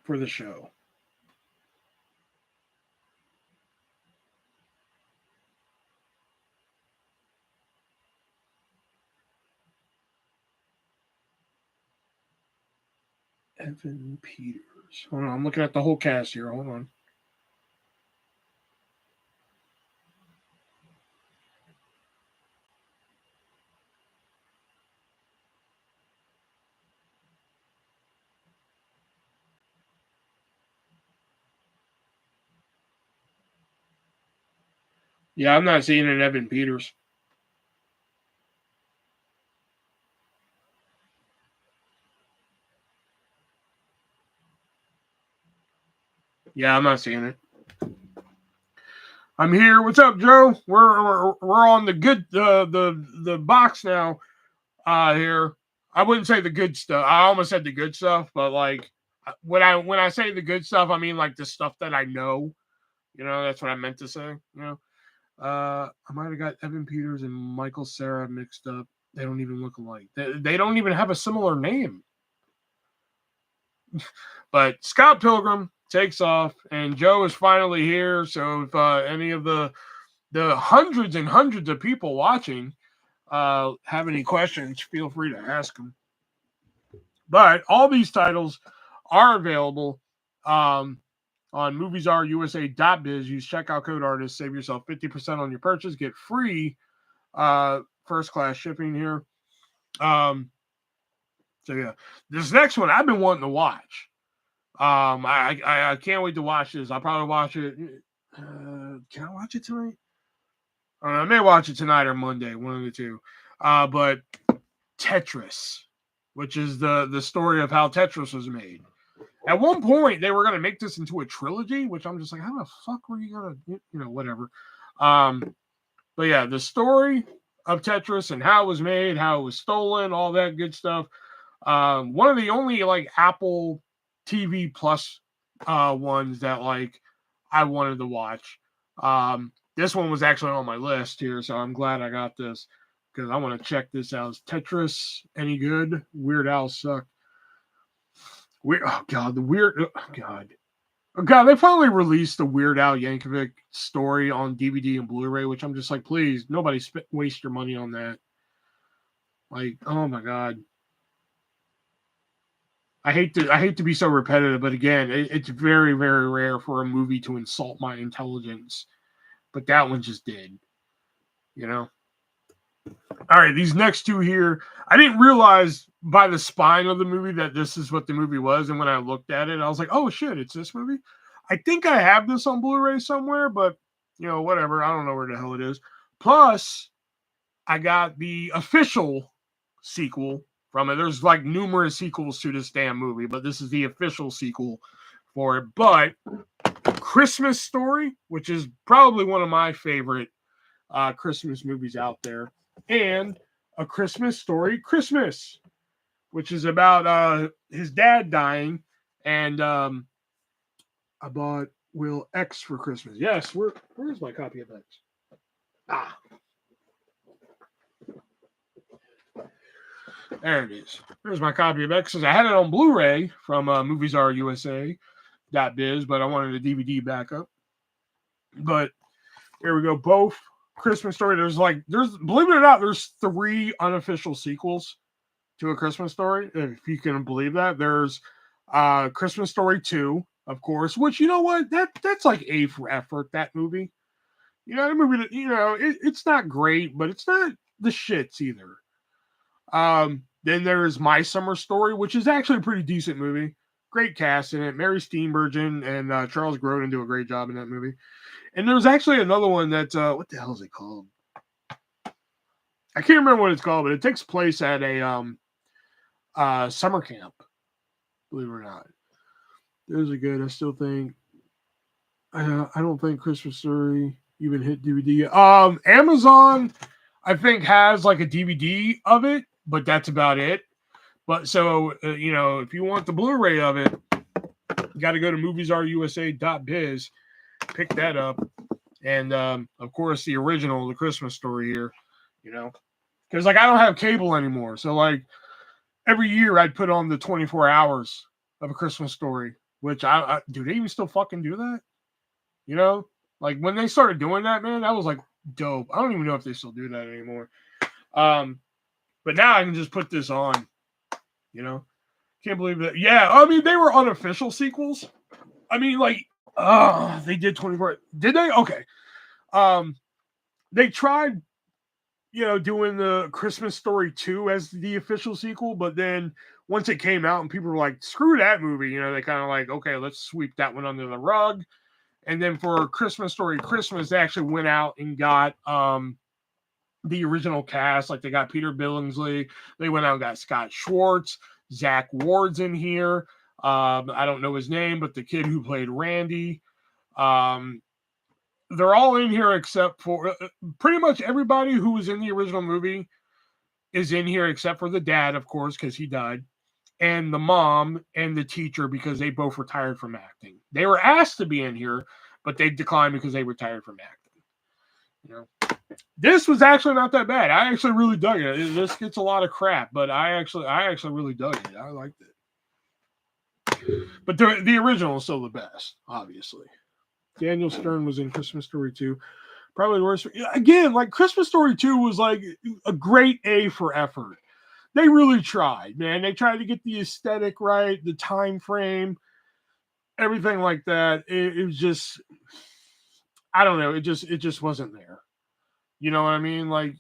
for the show. Evan Peters. Hold on, I'm looking at the whole cast here. Hold on. Yeah, I'm not seeing an Evan Peters. Yeah, I'm not seeing it. I'm here. What's up, Joe? We're on the good the box now. Here. I wouldn't say the good stuff. I almost said the good stuff, but like when I say the good stuff, I mean like the stuff that I know. You know, that's what I meant to say. You know, I might have got Evan Peters and Michael Cera mixed up. They don't even look alike. They don't even have a similar name. But Scott Pilgrim takes off, and Joe is finally here. So if any of the hundreds and hundreds of people watching have any questions, feel free to ask them. But all these titles are available on MoviesRUSA.biz. Use checkout code artist, save yourself 50% on your purchase, get free first class shipping here. So yeah, this next one I've been wanting to watch. I can't wait to watch this. I'll probably watch it. Can I watch it tonight? I may watch it tonight or Monday, one of the two. But Tetris, which is the story of how Tetris was made. At one point, they were going to make this into a trilogy, which I'm just like, how the fuck were you going to, whatever. But yeah, the story of Tetris and how it was made, how it was stolen, all that good stuff. One of the only like Apple TV Plus ones that like I wanted to watch. This one was actually on my list here, so I'm glad I got this because I want to check this out. Is Tetris any good? Weird Al sucked. Oh God, they finally released the Weird Al Yankovic story on DVD and Blu-ray, which I'm just like, please, nobody waste your money on that. Like, oh my God. I hate to be so repetitive, but again, it's very, very rare for a movie to insult my intelligence. But that one just did. You know? All right, these next two here, I didn't realize by the spine of the movie that this is what the movie was. And when I looked at it, I was like, oh shit, it's this movie. I think I have this on Blu-ray somewhere, but whatever. I don't know where the hell it is. Plus, I got the official sequel from it. There's like numerous sequels to this damn movie, but this is the official sequel for it. But Christmas Story, which is probably one of my favorite Christmas movies out there, and A Christmas Story Christmas, which is about his dad dying, and I bought Will X for Christmas. Yes, where's my copy of X? There it is. There's my copy of X. I had it on Blu-ray from MoviesRUSA.biz, but I wanted a DVD backup. But here we go. Both Christmas Story. There's believe it or not, there's 3 unofficial sequels to A Christmas Story. If you can believe that. There's Christmas Story 2, of course, which you know what? That's like A for effort, that movie. You know, the movie, it's not great, but it's not the shits either. Then there's My Summer Story, which is actually a pretty decent movie. Great cast in it. Mary Steenburgen and Charles Grodin do a great job in that movie. And there's actually another one that, what the hell is it called? I can't remember what it's called, but it takes place at a summer camp, believe it or not. Those are good. I still think, I don't think Christmas Story even hit DVD. Amazon, I think, has like a DVD of it, but that's about it. But so, if you want the Blu-ray of it, you got to go to moviesrusa.biz, pick that up. And, of course, the original, The Christmas Story here, because, like, I don't have cable anymore. So, like, every year I'd put on the 24 hours of A Christmas Story, which do they even still fucking do that? Like, when they started doing that, man, that was, like, dope. I don't even know if they still do that anymore. But now I can just put this on, Can't believe that. Yeah, I mean, they were unofficial sequels. I mean, like, they did 24. Did they? Okay. They tried, doing the Christmas Story 2 as the official sequel, but then once it came out and people were like, screw that movie, they kind of like, okay, let's sweep that one under the rug. And then for Christmas Story Christmas, they actually went out and got the original cast. Like, they got Peter Billingsley. They went out and got Scott Schwartz. Zach Ward's in here. I don't know his name, but the kid who played Randy. They're all in here except for pretty much everybody who was in the original movie is in here except for the dad, of course, because he died, and the mom and the teacher, because they both retired from acting. They were asked to be in here, but they declined because they retired from acting. This was actually not that bad. I actually really dug it. This gets a lot of crap, but I actually really dug it. I liked it. But the original is still the best, obviously. Daniel Stern was in Christmas Story 2. Probably the worst. Again, like, Christmas Story 2 was like a great A for effort. They really tried, man. They tried to get the aesthetic right, the time frame, everything like that. It was just, I don't know. It just wasn't there. You know what I mean? Like,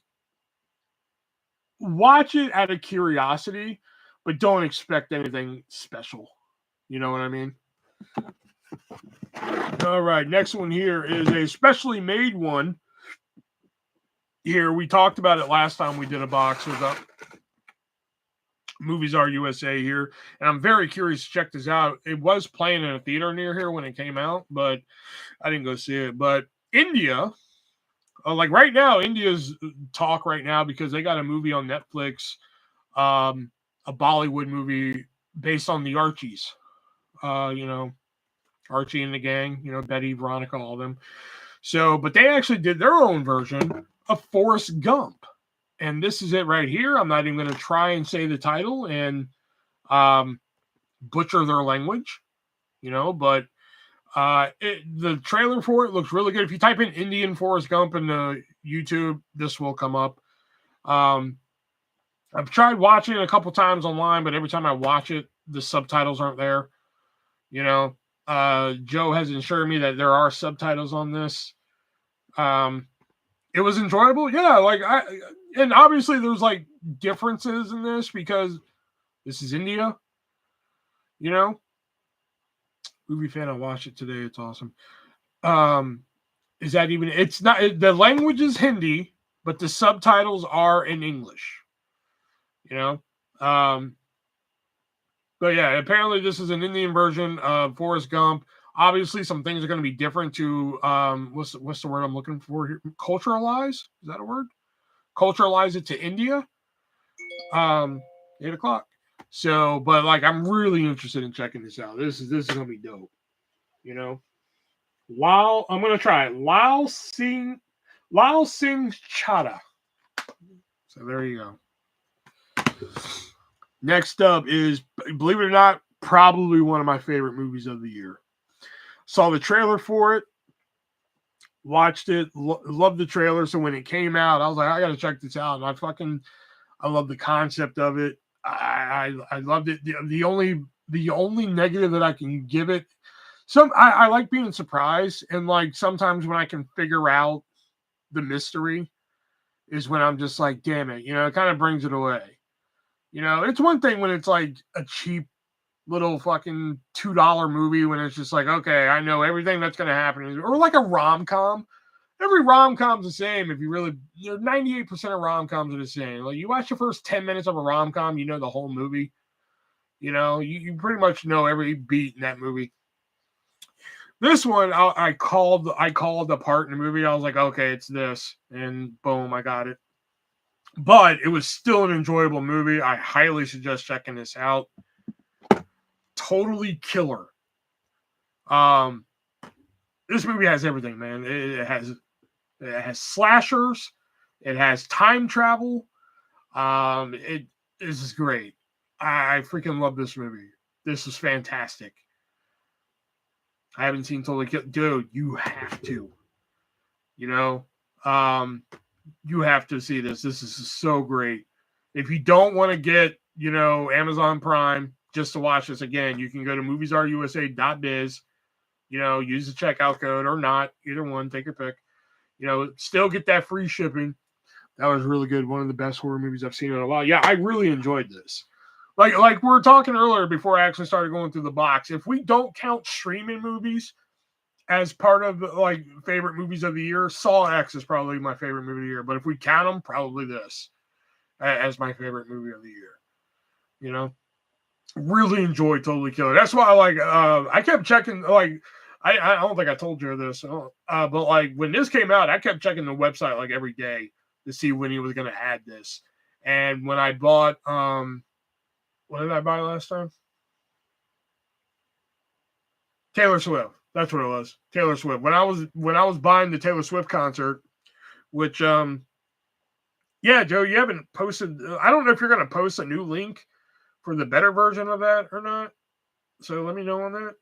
watch it out of curiosity, but don't expect anything special. You know what I mean? All right, next one here is a specially made one. Here, we talked about it last time we did a box with Movies Are USA here, and I'm very curious to check this out. It was playing in a theater near here when it came out, but I didn't go see it. But India, like right now, India's talk right now because they got a movie on Netflix, a Bollywood movie based on the Archies. Archie and the gang, Betty, Veronica, all of them. So, but they actually did their own version of Forrest Gump. And this is it right here. I'm not even going to try and say the title and butcher their language, but the trailer for it looks really good. If you type in Indian Forrest Gump into YouTube, this will come up. I've tried watching it a couple times online, but every time I watch it, the subtitles aren't there. Joe has assured me that there are subtitles on this. It was enjoyable. Yeah, and obviously there's like differences in this because this is India. Movie fan, I watched it today. It's awesome. Is that even? It's not. The language is Hindi, but the subtitles are in English. But yeah, apparently this is an Indian version of Forrest Gump. Obviously, some things are going to be different to what's the word I'm looking for here? Culturalize? Is that a word? Culturalize it to India. 8:00. So, but like, I'm really interested in checking this out. This is gonna be dope. While I'm gonna try it. Lal Singh Chada. So there you go. Next up is, believe it or not, probably one of my favorite movies of the year. Saw the trailer for it, watched it, loved the trailer. So when it came out, I was like, I got to check this out. And I love the concept of it. I loved it. The only negative that I can give it, I like being surprised. And like sometimes when I can figure out the mystery is when I'm just like, damn it, it kind of brings it away. It's one thing when it's like a cheap little fucking $2 movie when it's just like, okay, I know everything that's going to happen. Or like a rom-com. Every rom-com's the same. If you really, 98% of rom-coms are the same. Like you watch the first 10 minutes of a rom-com, you know the whole movie. You pretty much know every beat in that movie. This one, I called the part in the movie. I was like, okay, it's this. And boom, I got it. But it was still an enjoyable movie. I highly suggest checking this out. Totally killer. This movie has everything, man. It has slashers. It has time travel. This is great. I freaking love this movie. This is fantastic. I haven't seen Totally Killer. Dude, you have to. You have to see this. This is so great. If you don't want to get, Amazon Prime just to watch this again, you can go to MoviesRusa.biz. Use the checkout code or not. Either one, take your pick. Still get that free shipping. That was really good. One of the best horror movies I've seen in a while. Yeah, I really enjoyed this. Like we were talking earlier before I actually started going through the box. If we don't count streaming movies as part of like favorite movies of the year, Saw X is probably my favorite movie of the year. But if we count them, probably this as my favorite movie of the year. Really enjoyed Totally Killer. That's why I kept checking. Like I don't think I told you this, but like when this came out, I kept checking the website like every day to see when he was going to add this. And when I bought what did I buy last time? Taylor Swift. That's what it was. Taylor Swift. When I was buying the Taylor Swift concert, which yeah, Joe, you haven't posted. I don't know if you're going to post a new link for the better version of that or not. So let me know on that.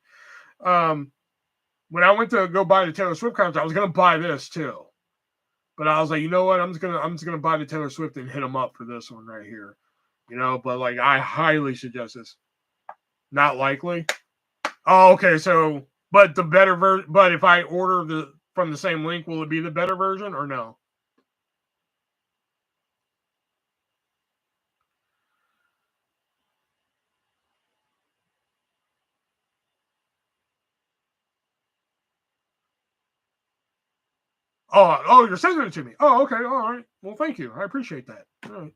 When I went to go buy the Taylor Swift concert, I was going to buy this too. But I was like, you know what? I'm just gonna buy the Taylor Swift and hit them up for this one right here. But like I highly suggest this. Not likely. Oh, okay. So, but the better version. But if I order from the same link, will it be the better version or no? Oh, you're sending it to me. Oh, okay. All right. Well, thank you. I appreciate that. All right.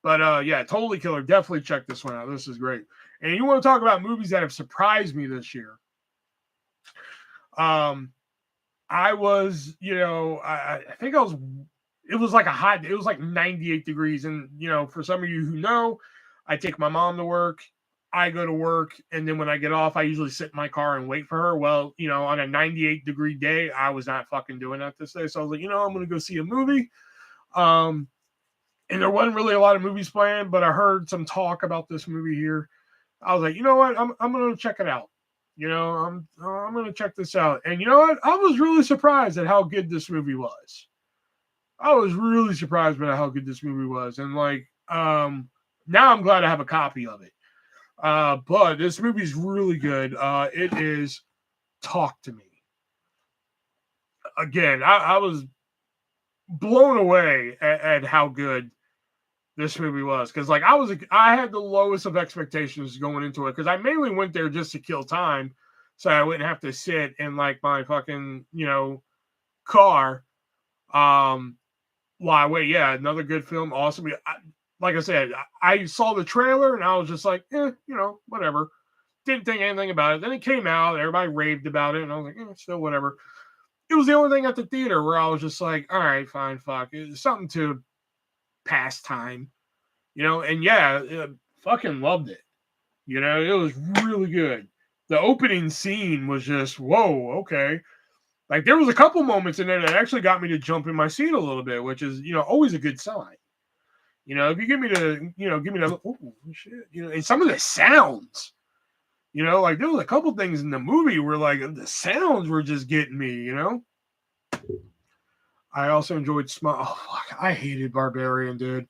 But yeah, Totally Killer. Definitely check this one out. This is great. And you want to talk about movies that have surprised me this year? I was, I think I was. It was like it was like 98 degrees, and for some of you who know, I take my mom to work. I go to work, and then when I get off, I usually sit in my car and wait for her. Well, on a 98-degree day, I was not fucking doing that this day. So I was like, I'm going to go see a movie. And there wasn't really a lot of movies playing, but I heard some talk about this movie here. I was like, you know what? I'm going to check it out. I'm going to check this out. And you know what? I was really surprised at how good this movie was. I was really surprised by how good this movie was. And like, now I'm glad I have a copy of it. But this movie's really good. It is Talk to Me. Again, I was blown away at how good this movie was. Because like I had the lowest of expectations going into it. Because I mainly went there just to kill time. So I wouldn't have to sit in like my fucking, car. While I wait. Yeah, another good film. Awesome. Like I said, I saw the trailer and I was just like, whatever. Didn't think anything about it. Then it came out, everybody raved about it, and I was like, still whatever. It was the only thing at the theater where I was just like, all right, fine, fuck. It's something to pass time, and yeah, fucking loved it. It was really good. The opening scene was just, whoa, okay. Like there was a couple moments in there that actually got me to jump in my seat a little bit, which is, always a good sign. If you give me the, oh shit, and some of the sounds, like there was a couple things in the movie where like the sounds were just getting me, I also enjoyed Smile. Oh, fuck, I hated Barbarian, dude.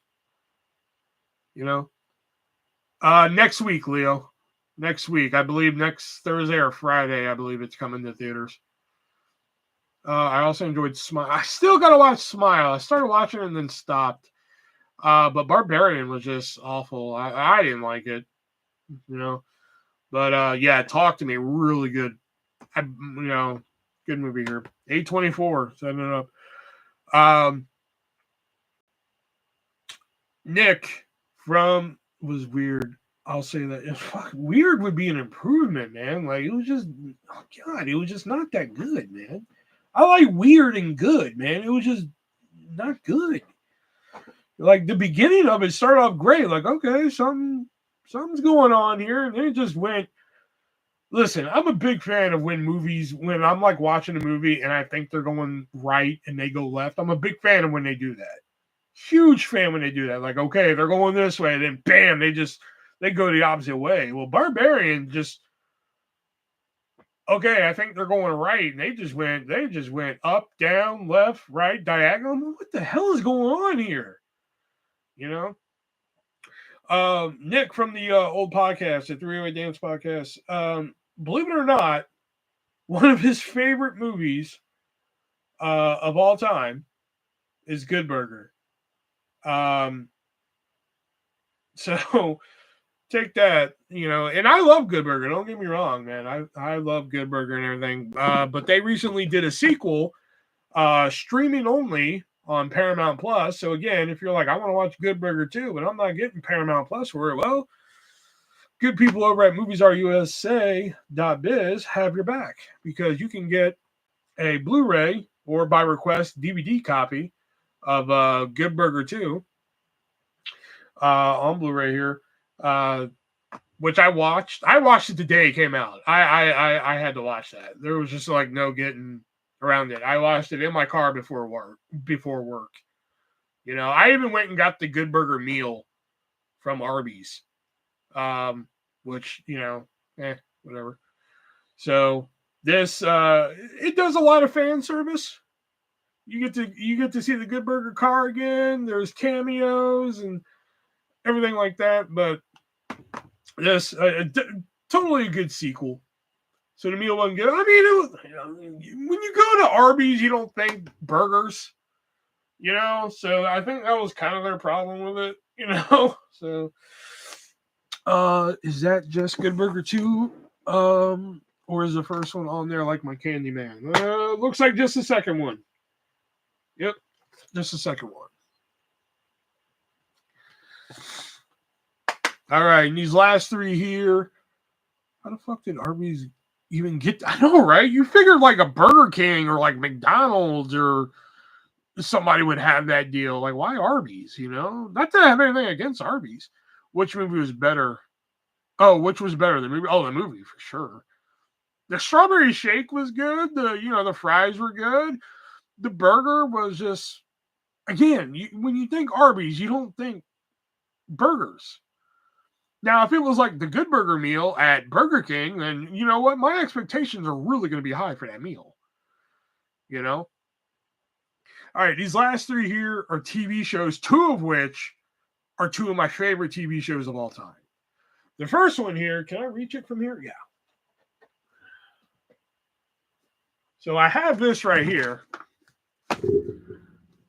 Next week, Leo. Next week, I believe next Thursday or Friday, I believe it's coming to theaters. I also enjoyed Smile. I still gotta watch Smile. I started watching it and then stopped. But Barbarian was just awful. I didn't like it, you know. But yeah, Talk to Me, really good. Good movie here. 824, setting it up. Nick from was weird. I'll say that. Weird would be an improvement, man. Like, it was just, oh God, it was just not that good, man. I like weird and good, man. It was just not good. Like, the beginning of it started off great. Like, okay, something's going on here. And then it just went. Listen, I'm a big fan of when I'm like watching a movie and I think they're going right and they go left. I'm a big fan of when they do that. Huge fan when they do that. Like, okay, they're going this way, and then bam, they go the opposite way. Well, Barbarian just, okay, I think they're going right, and they just went up, down, left, right, diagonal. What the hell is going on here? You know? Nick from the old podcast, the 308 Dance podcast, believe it or not, one of his favorite movies of all time is Good Burger. So take that, and I love Good Burger. Don't get me wrong, man. I love Good Burger and everything. But they recently did a sequel, streaming only on Paramount Plus. So again, if you're like, I want to watch Good Burger too, but I'm not getting Paramount Plus for it, well, good people over at MOVIESRUSA.biz have your back, because you can get a Blu-ray or by request DVD copy of Good Burger 2 on Blu-ray here, which I watched. I watched it the day it came out. I had to watch that. There was just like no getting around it. I watched it in my car before work. I even went and got the Good Burger meal from Arby's, which whatever. So this it does a lot of fan service. You get to see the Good Burger car again. There's cameos and everything like that, but this totally a good sequel. So the meal wasn't good. I mean, when you go to Arby's, you don't think burgers, So I think that was kind of their problem with it, So, is that just Good Burger 2, or is the first one on there like my Candyman? Looks like just the second one. Yep, just the second one. All right, and these last three here. How the fuck did Arby's even get? I know, right? You figured like a Burger King or like McDonald's or somebody would have that deal. Like, why Arby's? Not that I have anything against Arby's. Which movie was better? Oh, which was better? The movie? Oh, the movie for sure. The strawberry shake was good. The fries were good. The burger was just, again, when you think Arby's, you don't think burgers. Now, if it was like the Good Burger meal at Burger King, then you know what? My expectations are really going to be high for that meal. All right, these last three here are TV shows, two of which are two of my favorite TV shows of all time. The first one here, can I reach it from here? Yeah. So I have this right here,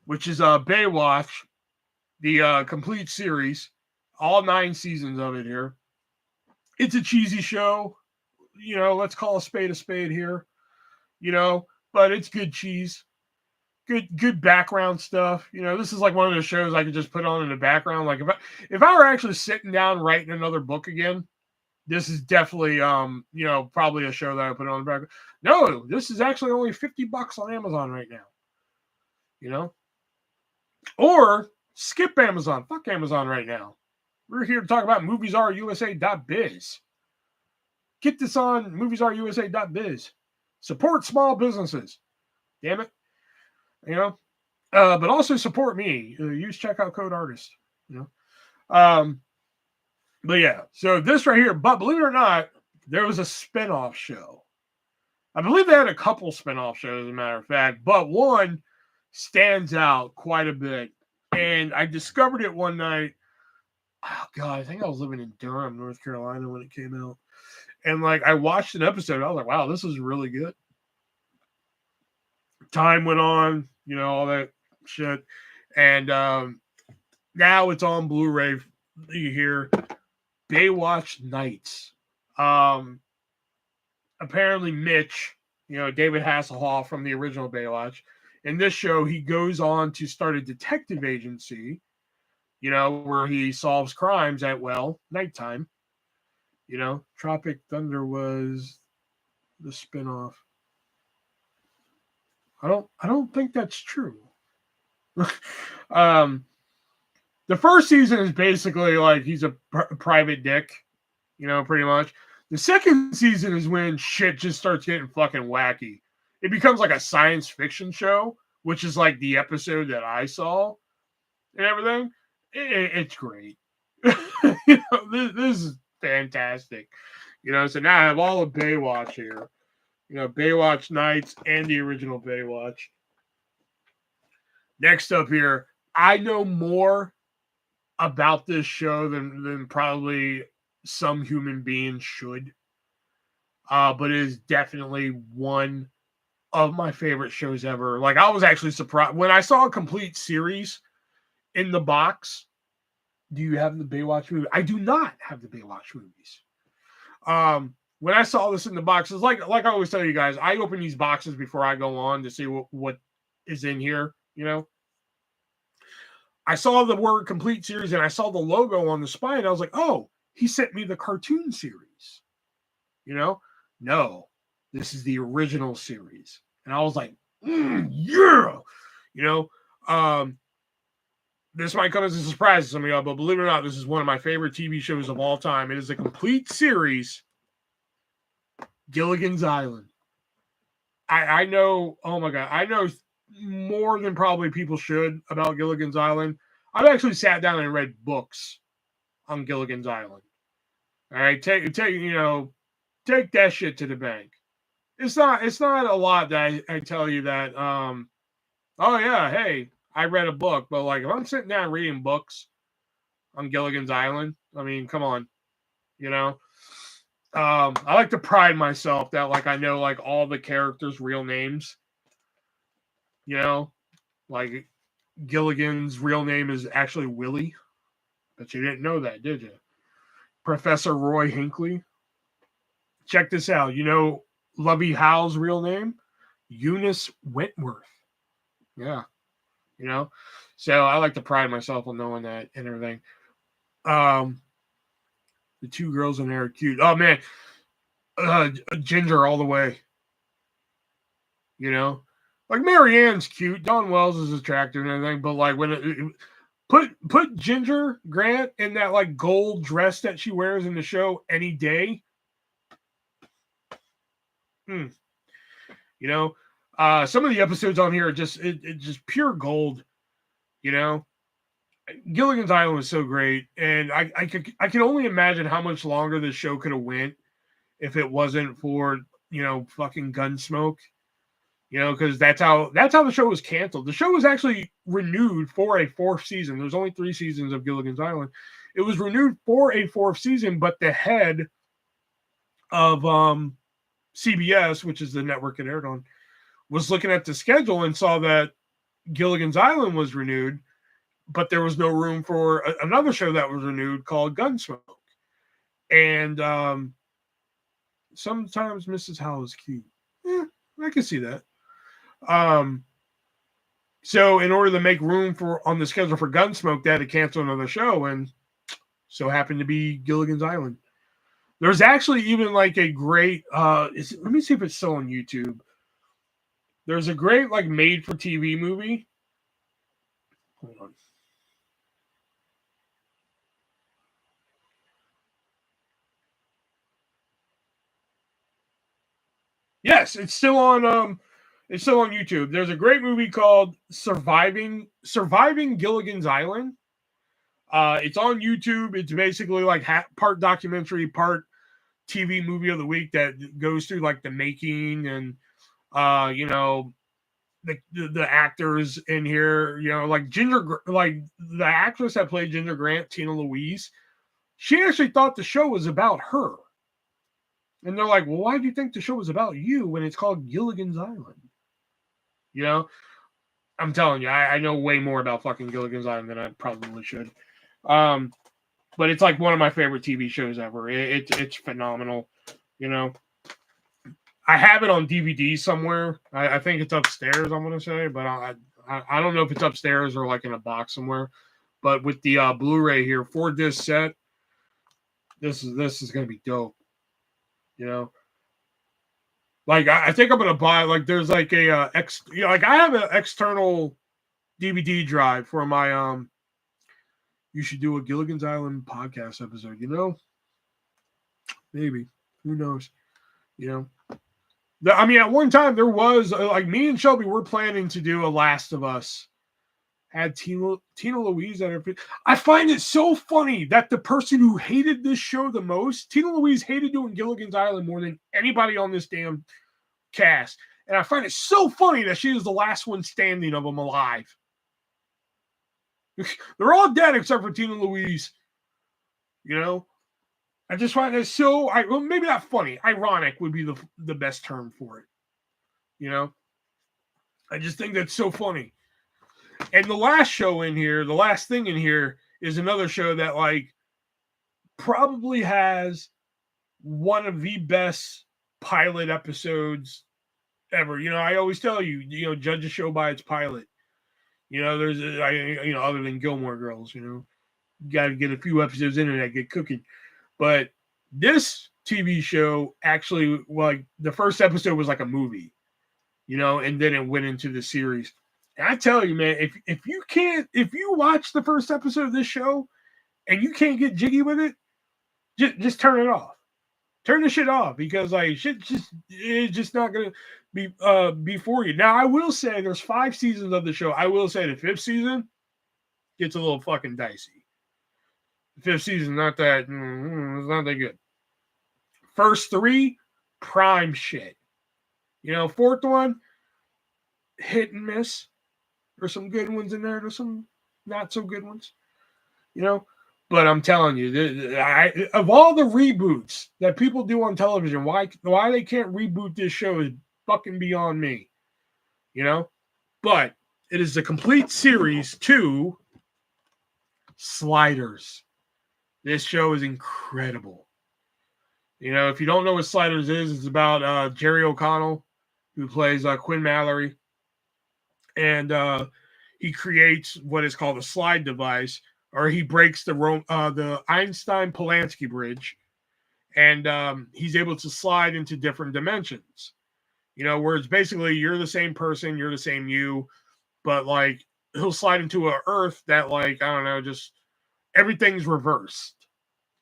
which is Baywatch, the complete series. All 9 seasons of it here. It's a cheesy show. Let's call a spade here. But it's good cheese. Good background stuff. This is like one of those shows I could just put on in the background. Like if I were actually sitting down writing another book again, this is definitely probably a show that I put on the background. No, this is actually only $50 on Amazon right now. Or skip Amazon. Fuck Amazon right now. We're here to talk about MOVIESRUSA.biz. Get this on MOVIESRUSA.biz. Support small businesses. Damn it. But also support me. Use checkout code artist. But yeah, so this right here, but believe it or not, there was a spinoff show. I believe they had a couple spinoff shows, as a matter of fact, but one stands out quite a bit. And I discovered it one night. Oh God, I think I was living in Durham, North Carolina when it came out. And like I watched an episode, I was like, wow, this is really good. time went on, you know, all that shit. And now it's on Blu-ray. You hear Baywatch Nights. Apparently Mitch, you know, David Hasselhoff from the original Baywatch, in this show, he goes on to start a detective agency, you know, where he solves crimes at, well, nighttime. You know, Tropic Thunder was the spinoff. I don't think that's true. The first season is basically like he's a private dick, you know, pretty much. The second season is when shit just starts getting fucking wacky. It becomes like a science fiction show, which is like the episode that I saw and everything. It's great. You know, this is fantastic. You know, so now I have all of Baywatch here. You know, Baywatch Nights and the original Baywatch. Next up here, I know more about this show than probably some human beings should. But it is definitely one of my favorite shows ever. Like, I was actually surprised when I saw a complete series in the box. Do you have the Baywatch movie? I do not have the Baywatch movies. When I saw this in the box, it's like I always tell you guys, I open these boxes before I go on to see what is in here, you know. I saw the word complete series and I saw the logo on the spine. I was like, oh, he sent me the cartoon series. You know? No, this is the original series. And I was like, yeah. You know, this might come as a surprise to some of y'all, but believe it or not, this is one of my favorite TV shows of all time. It is a complete series. Gilligan's Island. I know, oh my God, I know more than probably people should about Gilligan's Island. I've actually sat down and read books on Gilligan's Island. All right, take that shit to the bank. It's not a lot that I tell you that oh yeah, hey, I read a book, but like if I'm sitting down reading books on Gilligan's Island, I mean, come on, you know. I like to pride myself that like I know like all the characters' real names. You know, like Gilligan's real name is actually Willie. But you didn't know that, did you? Professor Roy Hinckley. Check this out. You know Lovey Howell's real name? Eunice Wentworth. Yeah. You know? So I like to pride myself on knowing that and everything. The two girls in there are cute. Oh, man. Ginger all the way. You know? Like, Marianne's cute. Dawn Wells is attractive and everything. But, like, when put Ginger Grant in that, like, gold dress that she wears in the show any day. You know? Some of the episodes on here are just, just pure gold. You know? Gilligan's Island was so great, and I can only imagine how much longer this show could have went if it wasn't for, you know, fucking Gunsmoke, you know, because that's how the show was canceled. The show was actually renewed for a fourth season. There's only 3 seasons of Gilligan's Island. It was renewed for a fourth season, but the head of CBS, which is the network it aired on, was looking at the schedule and saw that Gilligan's Island was renewed, but there was no room for another show that was renewed called Gunsmoke. And sometimes Mrs. Howell is cute. Yeah, I can see that. So in order to make room on the schedule for Gunsmoke, they had to cancel another show, and so happened to be Gilligan's Island. There's actually even like a great let me see if it's still on YouTube. There's a great like made for TV movie. Hold on. Yes, it's still on YouTube. There's a great movie called Surviving Gilligan's Island. It's on YouTube. It's basically like part documentary, part TV movie of the week that goes through like the making and you know, the actors in here, you know, like like the actress that played Ginger Grant, Tina Louise, she actually thought the show was about her. And they're like, well, why do you think the show was about you when it's called Gilligan's Island? You know, I'm telling you, I know way more about fucking Gilligan's Island than I probably should. But it's like one of my favorite TV shows ever. It's phenomenal. You know, I have it on DVD somewhere. I think it's upstairs, I'm gonna say, but I don't know if it's upstairs or like in a box somewhere. But with the Blu-ray here, 4-disc set, this is gonna be dope. You know, like I think I'm gonna buy, like, there's like a like I have an external DVD drive for my You should do a Gilligan's Island podcast episode. You know, maybe, who knows? You know. I mean, at one time there was like me and Shelby were planning to do a Last of Us. Had Tina Louise at her. I find it so funny that the person who hated this show the most, Tina Louise, hated doing Gilligan's Island more than anybody on this damn cast, and I find it so funny that she was the last one standing of them alive. They're all dead except for Tina Louise. You know. I just find it so, well, maybe not funny. Ironic would be the best term for it. You know? I just think that's so funny. And the last show in here, the last thing in here, is another show that, like, probably has one of the best pilot episodes ever. You know, I always tell you, you know, judge a show by its pilot. You know, there's, you know, other than Gilmore Girls, you know, you got to get a few episodes in that get cooking. But this TV show actually, like, the first episode was like a movie, you know, and then it went into the series. And I tell you, man, if you watch the first episode of this show and you can't get jiggy with it, just turn it off. Turn the shit off, because like it's just not gonna be for you. Now I will say there's 5 seasons of the show. I will say the 5th season gets a little fucking dicey. The 5th season it's not that good. First 3, prime shit. You know, 4th one, hit and miss. There's some good ones in there. There's some not so good ones. You know, but I'm telling you, of all the reboots that people do on television, why they can't reboot this show is fucking beyond me. You know, but it is a complete series to Sliders. This show is incredible. You know, if you don't know what Sliders is, it's about Jerry O'Connell, who plays Quinn Mallory. And he creates what is called a slide device, or he breaks the Einstein-Polanski bridge, and he's able to slide into different dimensions. You know, where it's basically you're the same person, you're the same you, but like he'll slide into an Earth that, like, I don't know, just everything's reversed.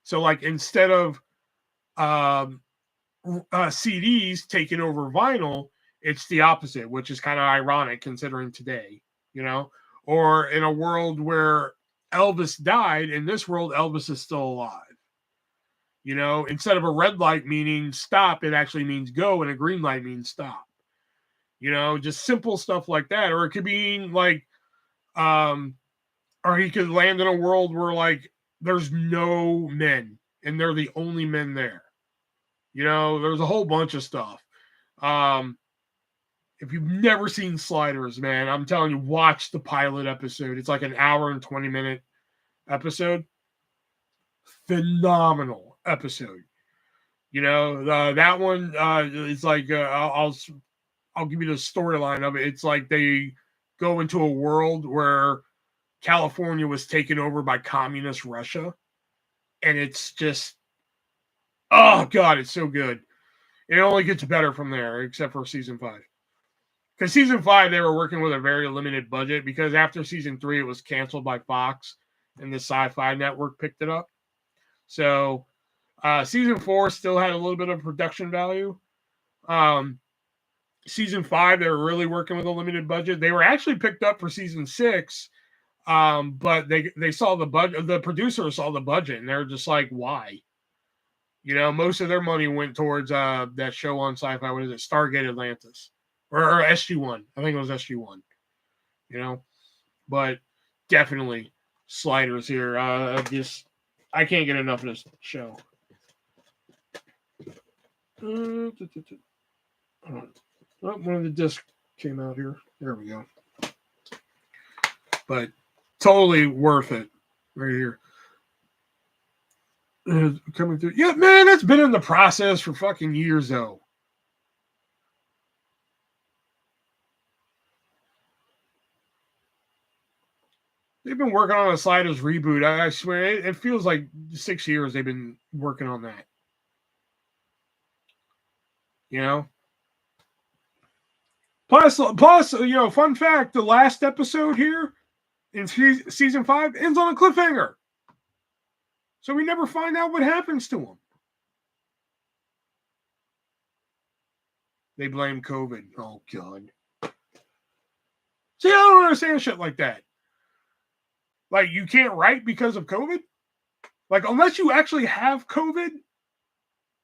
So like instead of CDs taking over vinyl, it's the opposite, which is kind of ironic considering today, you know, or in a world where Elvis died, in this world, Elvis is still alive. You know, instead of a red light meaning stop, it actually means go, and a green light means stop. You know, just simple stuff like that. Or it could be like, or he could land in a world where like there's no men and they're the only men there. You know, there's a whole bunch of stuff. If you've never seen Sliders, man, I'm telling you, watch the pilot episode. It's like an hour and 20-minute episode. Phenomenal episode. You know, that one is like, I'll give you the storyline of it. It's like they go into a world where California was taken over by communist Russia. And it's just, oh God, it's so good. It only gets better from there, except for season 5. Because season 5, they were working with a very limited budget, because after season 3, it was canceled by Fox and the Sci-Fi Network picked it up. So season 4 still had a little bit of production value. Season 5, they were really working with a limited budget. They were actually picked up for season 6, but they saw the budget. The producers saw the budget, and they're just like, why? You know, most of their money went towards that show on Sci-Fi. What is it? Stargate Atlantis. Or SG-1. I think it was SG-1. You know? But definitely Sliders here. I can't get enough of this show. One of the discs came out here. There we go. But totally worth it right here. Coming through. Yeah, man, that's been in the process for fucking years, though. They've been working on a Sliders reboot. I swear, it feels like 6 years they've been working on that. You know? Plus, you know, fun fact, the last episode here in season 5 ends on a cliffhanger. So we never find out what happens to him. They blame COVID. Oh, God. See, I don't understand shit like that. Like, you can't write because of COVID? Like, unless you actually have COVID,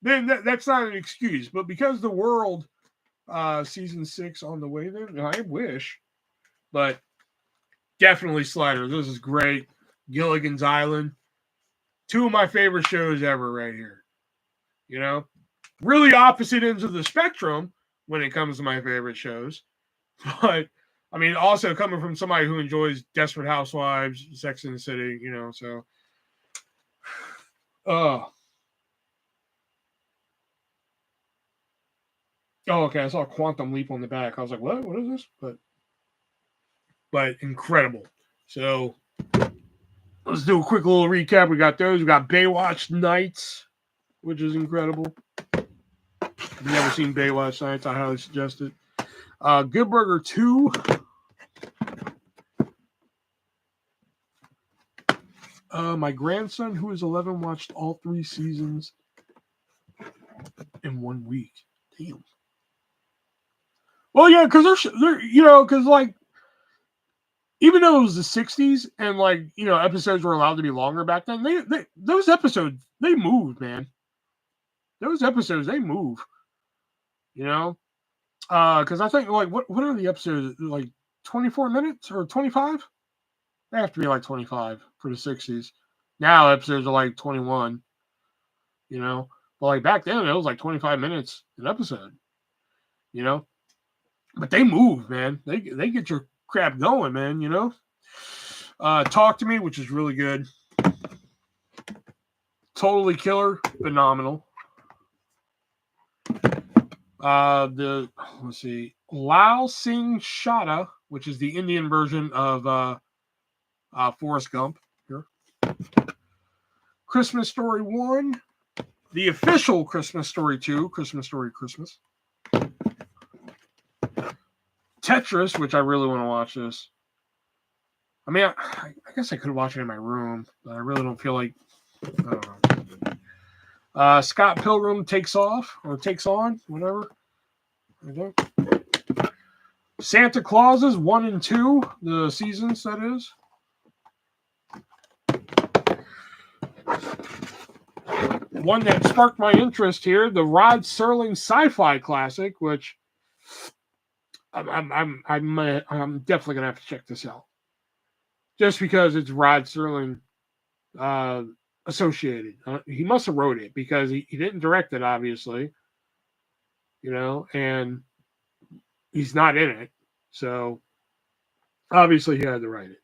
then that's not an excuse. But because the world, season 6 on the way, then I wish. But definitely Sliders. This is great. Gilligan's Island. 2 of my favorite shows ever right here. You know? Really opposite ends of the spectrum when it comes to my favorite shows. But I mean, also coming from somebody who enjoys Desperate Housewives, Sex and the City, you know, so. Oh, okay. I saw Quantum Leap on the back. I was like, what? What is this? But incredible. So let's do a quick little recap. We got those. We got Baywatch Nights, which is incredible. If you've never seen Baywatch Nights, I highly suggest it. Good Burger 2. My grandson, who is 11, watched all 3 seasons in 1 week. Damn. Well, yeah, because they're you know, because like, even though it was the 60s and like, you know, episodes were allowed to be longer back then, those episodes, they moved, man. Those episodes, they move. You know? Because I think, like, what are the episodes? Like 24 minutes or 25? They have to be like 25 for the 60s. Now episodes are like 21, you know. But like back then, it was like 25 minutes an episode, you know. But they move, man. They get your crap going, man, you know. Talk to Me, which is really good. Totally Killer, phenomenal. Let's see, Lao Sing Shada, which is the Indian version of Forrest Gump. Here, Christmas Story 1, the official Christmas Story 2, Christmas Story Christmas. Tetris, which I really want to watch this. I mean, I guess I could watch it in my room, but I really don't feel like. I don't know. Scott Pilgrim Takes Off or Takes On, whatever. Okay. Santa Clauses 1 and 2, the seasons, that is. One that sparked my interest here, the Rod Serling sci-fi classic, which I'm definitely gonna have to check this out, just because it's Rod Serling associated. He must have wrote it because he didn't direct it, obviously, you know, and he's not in it, so obviously he had to write it.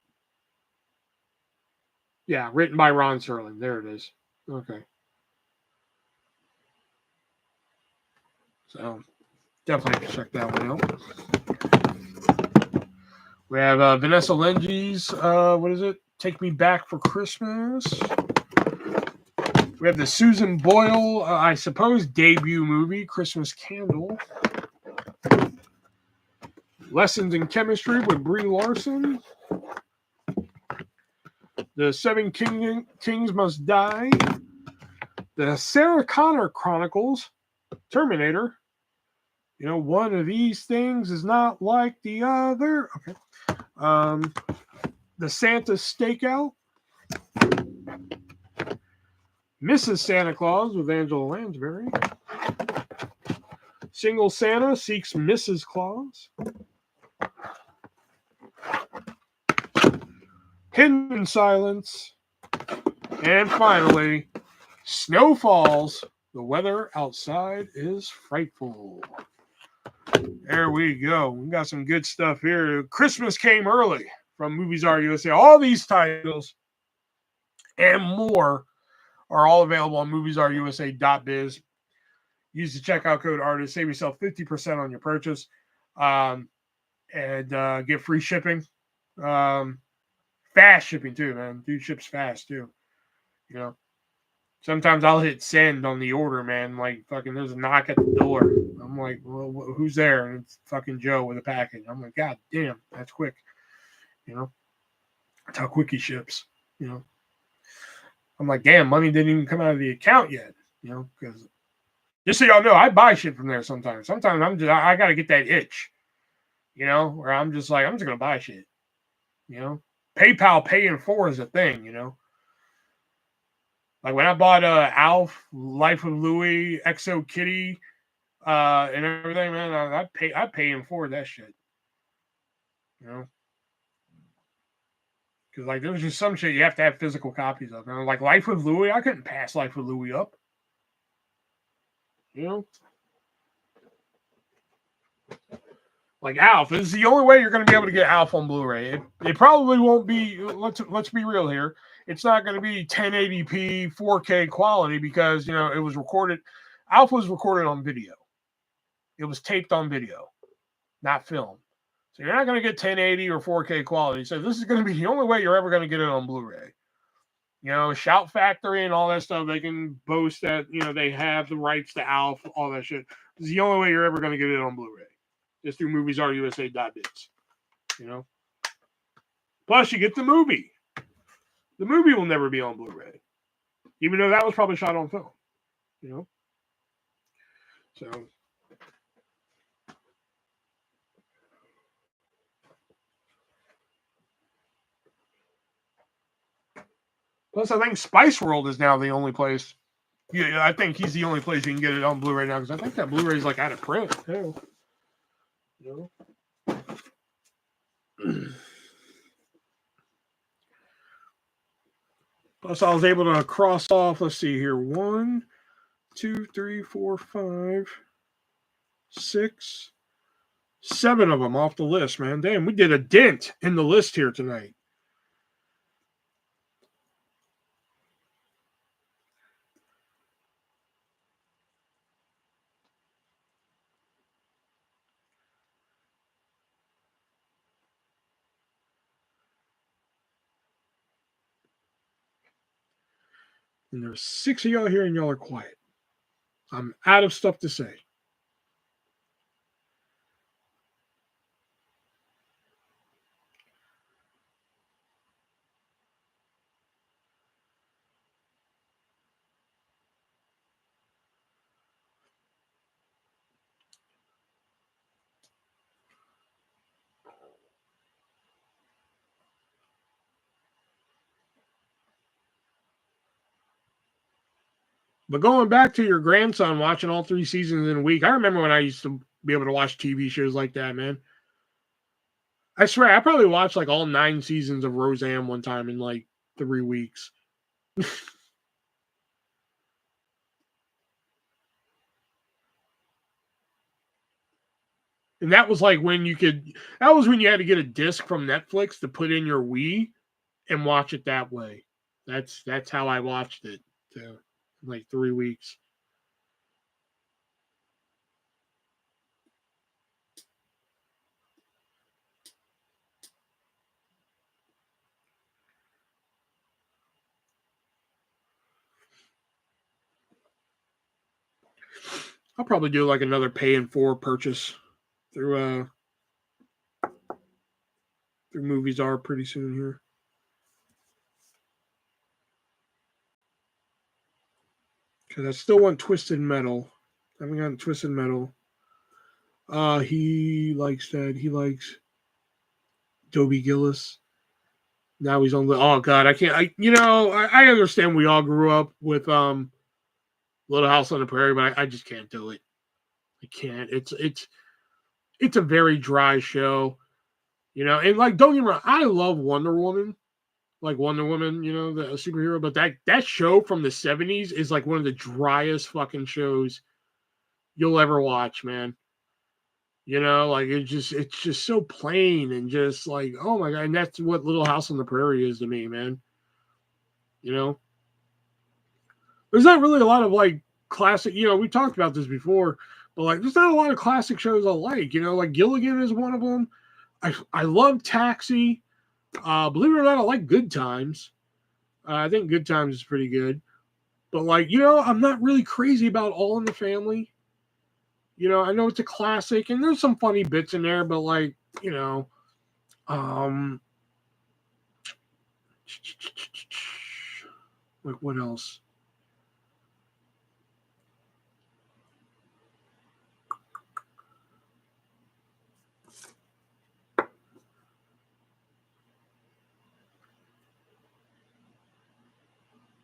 Yeah, written by Ron Serling. There it is. Okay. So definitely have to check that one out. We have Vanessa Lengy's, what is it? Take Me Back for Christmas. We have the Susan Boyle, I suppose, debut movie, Christmas Candle. Lessons in Chemistry with Brie Larson. The Seven Kings Must Die. The Sarah Connor Chronicles. Terminator. You know, one of these things is not like the other. Okay. The Santa Stakeout. Mrs. Santa Claus with Angela Lansbury. Single Santa Seeks Mrs. Claus. Hidden in Silence. And finally, Snow Falls. The weather outside is frightful. There we go. We got some good stuff here. Christmas came early from Movies Are USA. All these titles and more are all available on MoviesRUSA.biz. Use the checkout code artist. Save yourself 50% on your purchase. And get free shipping. Fast shipping too, man. Dude ships fast too. You know, sometimes I'll hit send on the order, man. Like fucking, there's a knock at the door. I'm like, well, who's there? And it's fucking Joe with a package. I'm like, God damn, that's quick. You know, that's how quick he ships. You know, I'm like, damn, money didn't even come out of the account yet. You know, because just so y'all know, I buy shit from there sometimes. Sometimes I got to get that itch. You know, where I'm just like, I'm just gonna buy shit. You know, PayPal Pay in 4 is a thing. You know. Like when I bought Alf, Life of Louie, Exo Kitty, and everything, man, I pay him for that shit. You know? Because like there's just some shit you have to have physical copies of. And like Life with Louie, I couldn't pass Life with Louie up. You know? Like Alf, this is the only way you're going to be able to get Alf on Blu-ray. It probably won't be, let's be real here. It's not going to be 1080p 4K quality because, you know, it was recorded. Alf was recorded on video. It was taped on video, not film. So you're not going to get 1080 or 4K quality. So this is going to be the only way you're ever going to get it on Blu-ray. You know, Shout Factory and all that stuff, they can boast that, you know, they have the rights to Alf, all that shit. This is the only way you're ever going to get it on Blu-ray. Just through MoviesRUSA.biz. You know? Plus, you get the movie. The movie will never be on Blu-ray. Even though that was probably shot on film. You know? So. Plus, I think Spice World is now the only place. Yeah, I think he's the only place you can get it on Blu-ray now, because I think that Blu-ray is like out of print, too. You know? Plus, I was able to cross off, let's see here, 1, 2, 3, 4, 5, 6, 7 of them off the list, man. Damn, we did a dent in the list here tonight. And there's 6 of y'all here and y'all are quiet. I'm out of stuff to say. But going back to your grandson watching all 3 seasons in a week, I remember when I used to be able to watch TV shows like that, man. I swear, I probably watched like all 9 seasons of Roseanne one time in like 3 weeks. And that was like when you had to get a disc from Netflix to put in your Wii and watch it that way. That's how I watched it. So, like 3 weeks. I'll probably do like another pay in 4 purchase through Movies Are pretty soon here. Because I still want Twisted Metal. I haven't gotten Twisted Metal. He likes that. He likes Dobie Gillis. Now he's on the. Oh God, I can't. I understand we all grew up with Little House on the Prairie, but I just can't do it. I can't. It's a very dry show, you know. And like, don't get me wrong, I love Wonder Woman. Like Wonder Woman, you know, the superhero, but that show from the 70s is like one of the driest fucking shows you'll ever watch, man. You know, like it's just so plain and just like, oh my God. And that's what Little House on the Prairie is to me, man. You know, there's not really a lot of like classic, you know, we talked about this before, but like there's not a lot of classic shows I like, you know, like Gilligan is one of them. I love Taxi. Believe it or not, I like Good Times. I think Good Times is pretty good. But like, you know, I'm not really crazy about All in the Family. You know, I know it's a classic and there's some funny bits in there, but like, you know, like what else?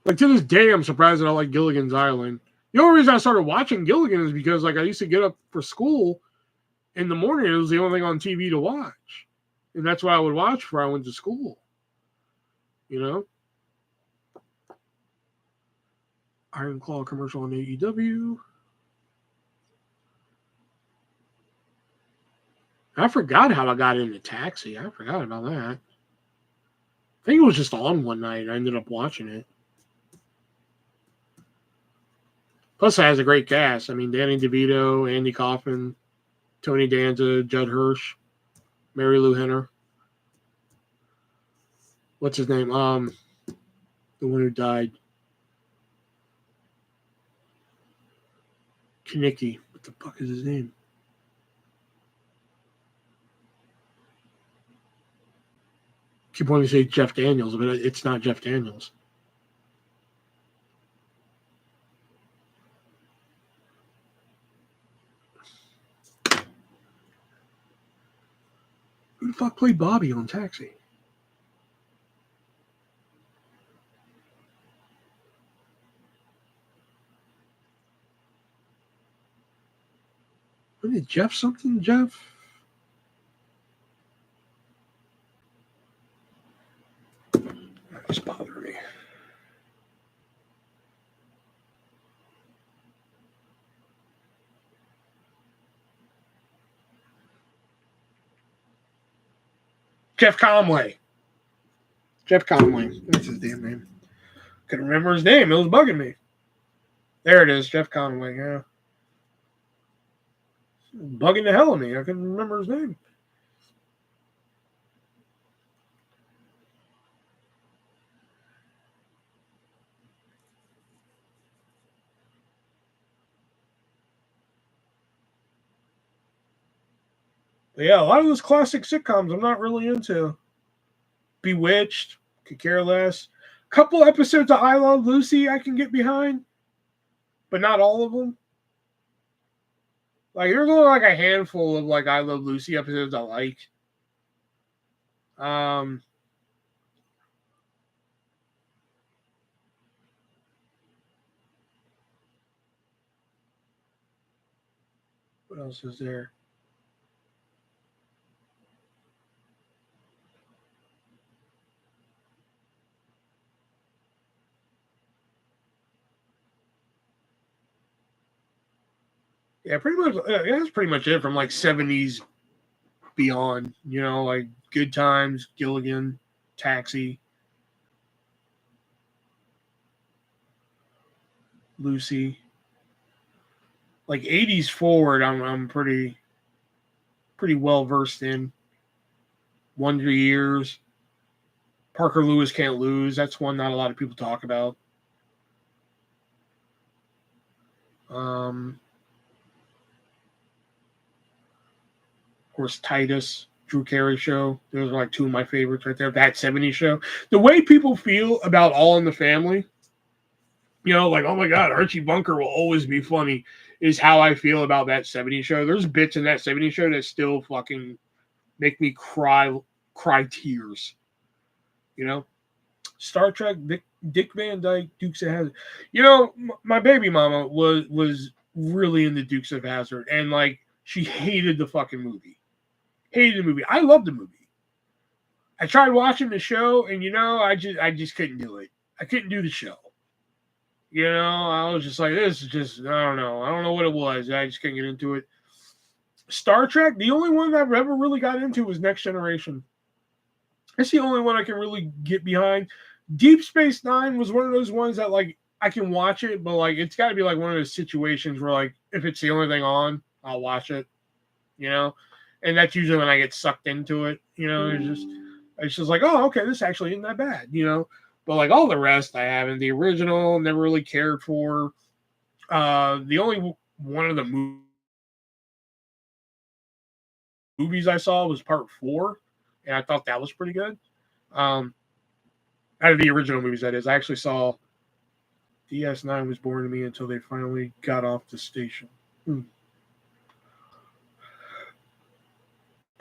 Like to this day, I'm surprised that I like Gilligan's Island. The only reason I started watching Gilligan is because like I used to get up for school in the morning. It was the only thing on TV to watch, and that's what I would watch before I went to school. You know, Iron Claw commercial on AEW. I forgot how I got into Taxi. I forgot about that. I think it was just on one night. I ended up watching it. Plus, it has a great cast. I mean, Danny DeVito, Andy Kaufman, Tony Danza, Judd Hirsch, Mary Lou Henner. What's his name? The one who died. Kinnicky. What the fuck is his name? Keep wanting to say Jeff Daniels, but it's not Jeff Daniels. Who the fuck played Bobby on Taxi? Wasn't it Jeff something? Jeff? That's bothering me. Jeff Conway. Jeff Conway. That's his damn name. Couldn't remember his name. It was bugging me. There it is. Jeff Conway. Yeah. Bugging the hell of me. I couldn't remember his name. But yeah, a lot of those classic sitcoms I'm not really into. Bewitched, could care less. Couple episodes of I Love Lucy I can get behind, but not all of them. Like there's only like a handful of like I Love Lucy episodes I like. What else is there? Yeah, pretty much. That's pretty much it from like 70s beyond. You know, like Good Times, Gilligan, Taxi, Lucy. Like 80s forward, I'm pretty well versed in. Wonder Years, Parker Lewis Can't Lose. That's one not a lot of people talk about. Of course, Titus, Drew Carey Show. Those are like two of my favorites right there. That 70s show. The way people feel about All in the Family, you know, like, oh my God, Archie Bunker will always be funny, is how I feel about that 70s show. There's bits in that 70s show that still fucking make me cry tears. You know? Star Trek, Dick Van Dyke, Dukes of Hazzard. You know, my baby mama was really into Dukes of Hazzard, and like she hated the fucking movie. Hated the movie. I loved the movie. I tried watching the show, and you know, I just couldn't do it. I couldn't do the show. You know, I was just like, this is just, I don't know what it was. I just couldn't get into it. Star Trek, the only one that I've ever really got into was Next Generation. That's the only one I can really get behind. Deep Space Nine was one of those ones that, like, I can watch it, but, like, it's got to be, like, one of those situations where, like, if it's the only thing on, I'll watch it, you know? And that's usually when I get sucked into it, you know? It's just like, oh, okay, this actually isn't that bad, you know? But, like, all the rest I haven't. The original, never really cared for. The only one of the movies I saw was part 4, and I thought that was pretty good. Out of the original movies, that is. I actually saw DS9 was boring to me until they finally got off the station. But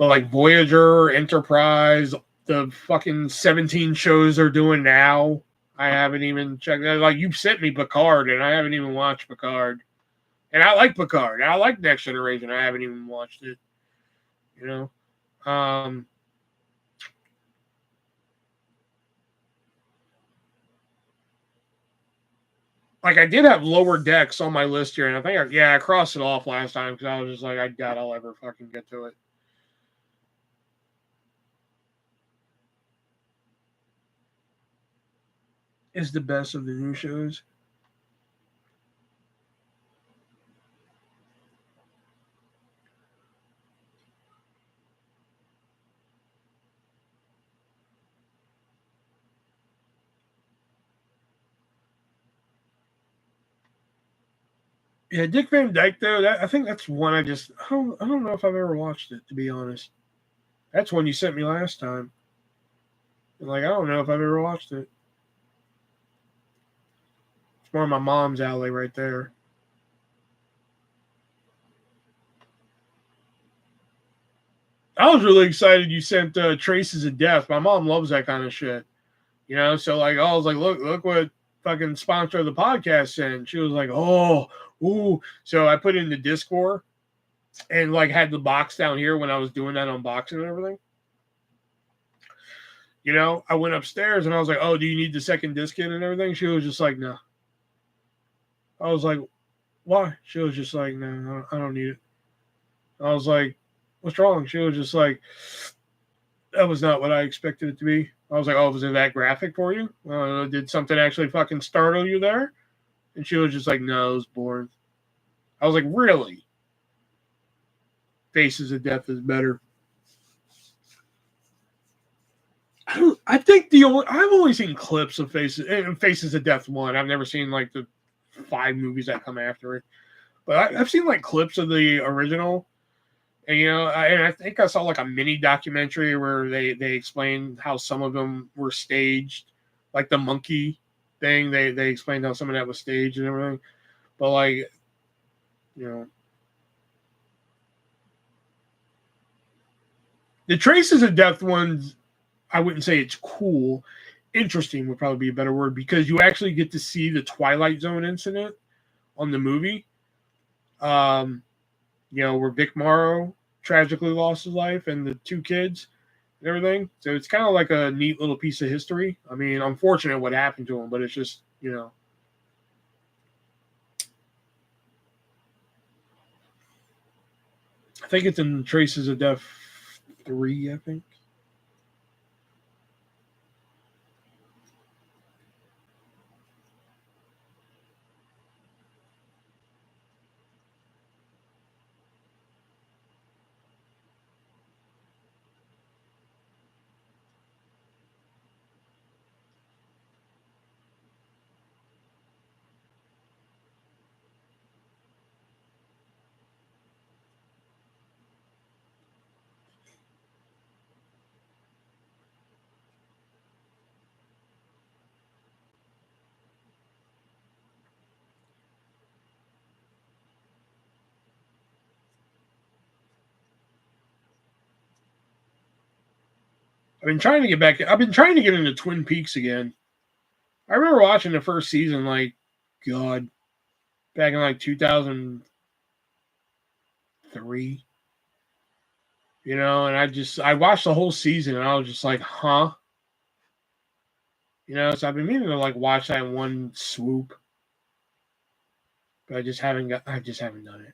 like Voyager, Enterprise, the fucking 17 shows they're doing now, I haven't even checked. Like, you've sent me Picard, and I haven't even watched Picard. And I like Picard. I like Next Generation. I haven't even watched it. You know? Like, I did have Lower Decks on my list here, and I think I crossed it off last time because I was just like, I doubt I'll ever fucking get to it. Is the best of the new shows. Yeah, Dick Van Dyke, though, I think that's one I don't know if I've ever watched it, to be honest. That's one you sent me last time. And, like, I don't know if I've ever watched it. It's more of my mom's alley right there. I was really excited you sent Traces of Death. My mom loves that kind of shit. You know, so, like, I was like, look what fucking sponsor of the podcast sent. She was like, oh, ooh. So I put it in the Discord and, like, had the box down here when I was doing that unboxing and everything. You know, I went upstairs and I was like, oh, do you need the second disc in and everything? She was just like, no. I was like, why? She was just like, no, I don't need it. I was like, what's wrong? She was just like, that was not what I expected it to be. I was like, oh, was it that graphic for you? Did something actually fucking startle you there? And she was just like, no, it was boring. I was like, really? Faces of Death is better. I think I've only seen clips of Faces of Death 1. I've never seen like the 5 movies that come after it. But I've seen like clips of the original. And, you know, I think I saw like a mini documentary where they explained how some of them were staged, like the monkey thing. They explained how some of that was staged and everything. But, like, you know, the Traces of Death ones, I wouldn't say it's cool. Interesting would probably be a better word, because you actually get to see the Twilight Zone incident on the movie. You know, where Vic Morrow tragically lost his life and the 2 kids and everything. So it's kind of like a neat little piece of history. I mean, unfortunate what happened to him, but it's just, you know. I think it's in Traces of Death 3, I think. I've been trying to get back. I've been trying to get into Twin Peaks again. I remember watching the first season, like, God, back in like 2003. You know, and I watched the whole season and I was just like, huh? You know, so I've been meaning to like watch that in one swoop. But I just haven't done it.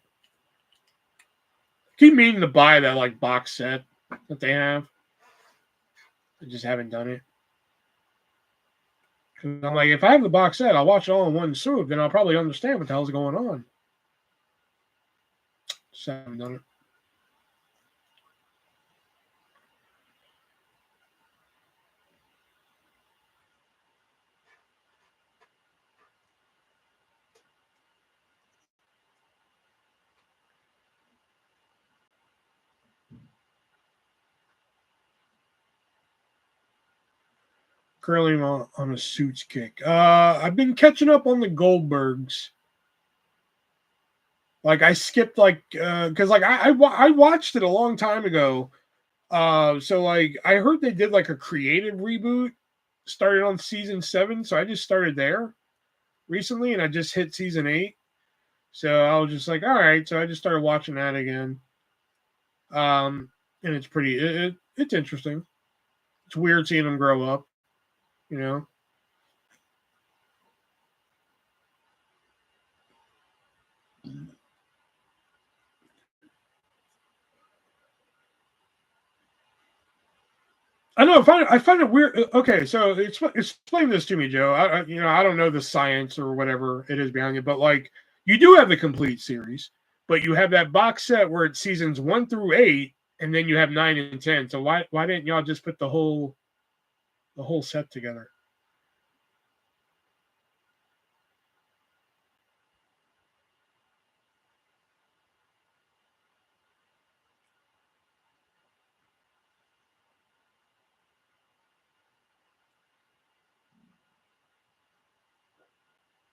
Keep meaning to buy that like box set that they have. I just haven't done it. I'm like, if I have the box set, I'll watch it all in one swoop, then I'll probably understand what the hell's going on. Just haven't done it. Currently on a Suits kick. I've been catching up on the Goldbergs. Like I skipped because I watched it a long time ago. So like I heard they did like a creative reboot, started on season 7. So I just started there recently, and I just hit season 8. So I was just like, all right. So I just started watching that again. And it's pretty. It's interesting. It's weird seeing them grow up. You know. I know. I find it weird. Okay, so explain this to me, Joe. I don't know the science or whatever it is behind it, but like you do have the complete series, but you have that box set where it's seasons 1 through 8, and then you have 9 and 10. So why didn't y'all just put the whole set together?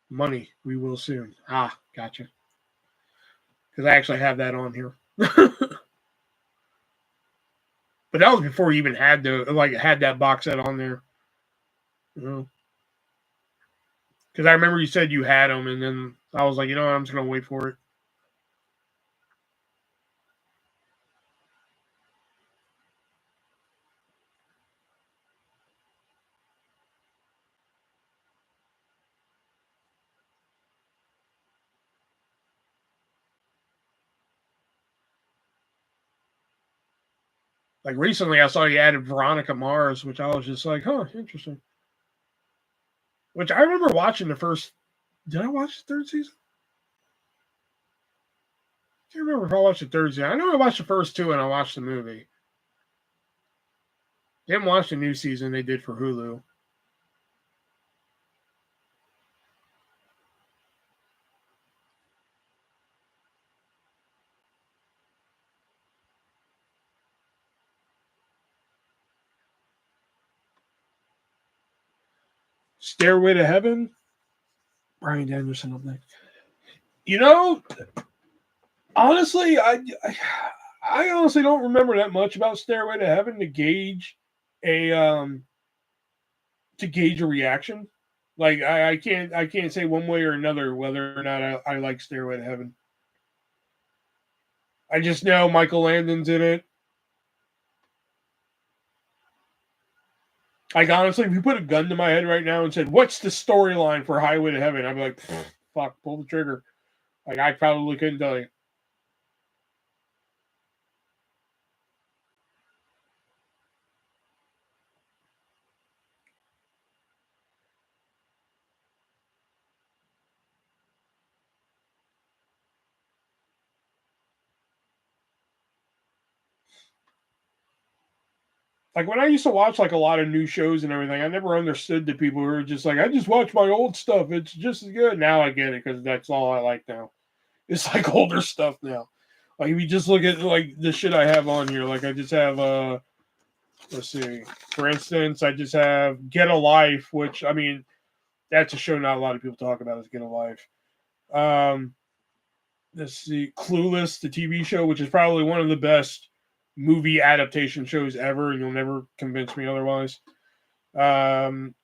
Money, we will soon. Ah, gotcha. Because I actually have that on here. But that was before you even had that box set on there. You know? Because I remember you said you had them, and then I was like, you know what, I'm just gonna wait for it. Like recently, I saw you added Veronica Mars, which I was just like, huh, interesting. Which I remember watching the first. Did I watch the 3rd season? I can't remember if I watched the 3rd season. I know I watched the first 2 and I watched the movie. Didn't watch the new season they did for Hulu. Stairway to Heaven. Bryan Danielson up next. You know, honestly, I honestly don't remember that much about Stairway to Heaven to gauge a reaction. Like I can't say one way or another whether or not I like Stairway to Heaven. I just know Michael Landon's in it. Like honestly, if you put a gun to my head right now and said, "What's the storyline for Highway to Heaven?" I'd be like, "Fuck, pull the trigger." Like I probably couldn't tell you. Like when I used to watch like a lot of new shows and everything, I never understood the people who were just like, I just watch my old stuff. It's just as good. Now I get it because that's all I like now. It's like older stuff now. Like if you just look at like the shit I have on here, like I just have let's see. For instance, I just have Get a Life, which I mean, that's a show not a lot of people talk about is Get a Life. Let's see, Clueless, the TV show, which is probably one of the best movie adaptation shows ever, and you'll never convince me otherwise. Erie,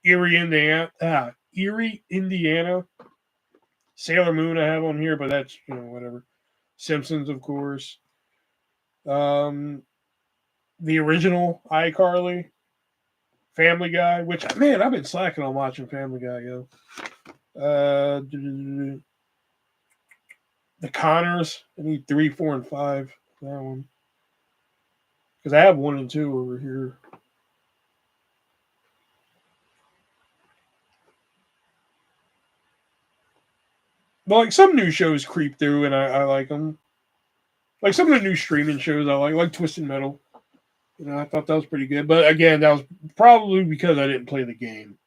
Indiana. Sailor Moon I have on here, but that's whatever. Simpsons, of course. The original iCarly. Family Guy, which man, I've been slacking on watching Family Guy, The Connors. I need 3, 4, and 5. That one. Because I have 1 and 2 over here. But like some new shows creep through, and I like them. Like some of the new streaming shows I like Twisted Metal. You know, I thought that was pretty good. But again, that was probably because I didn't play the game.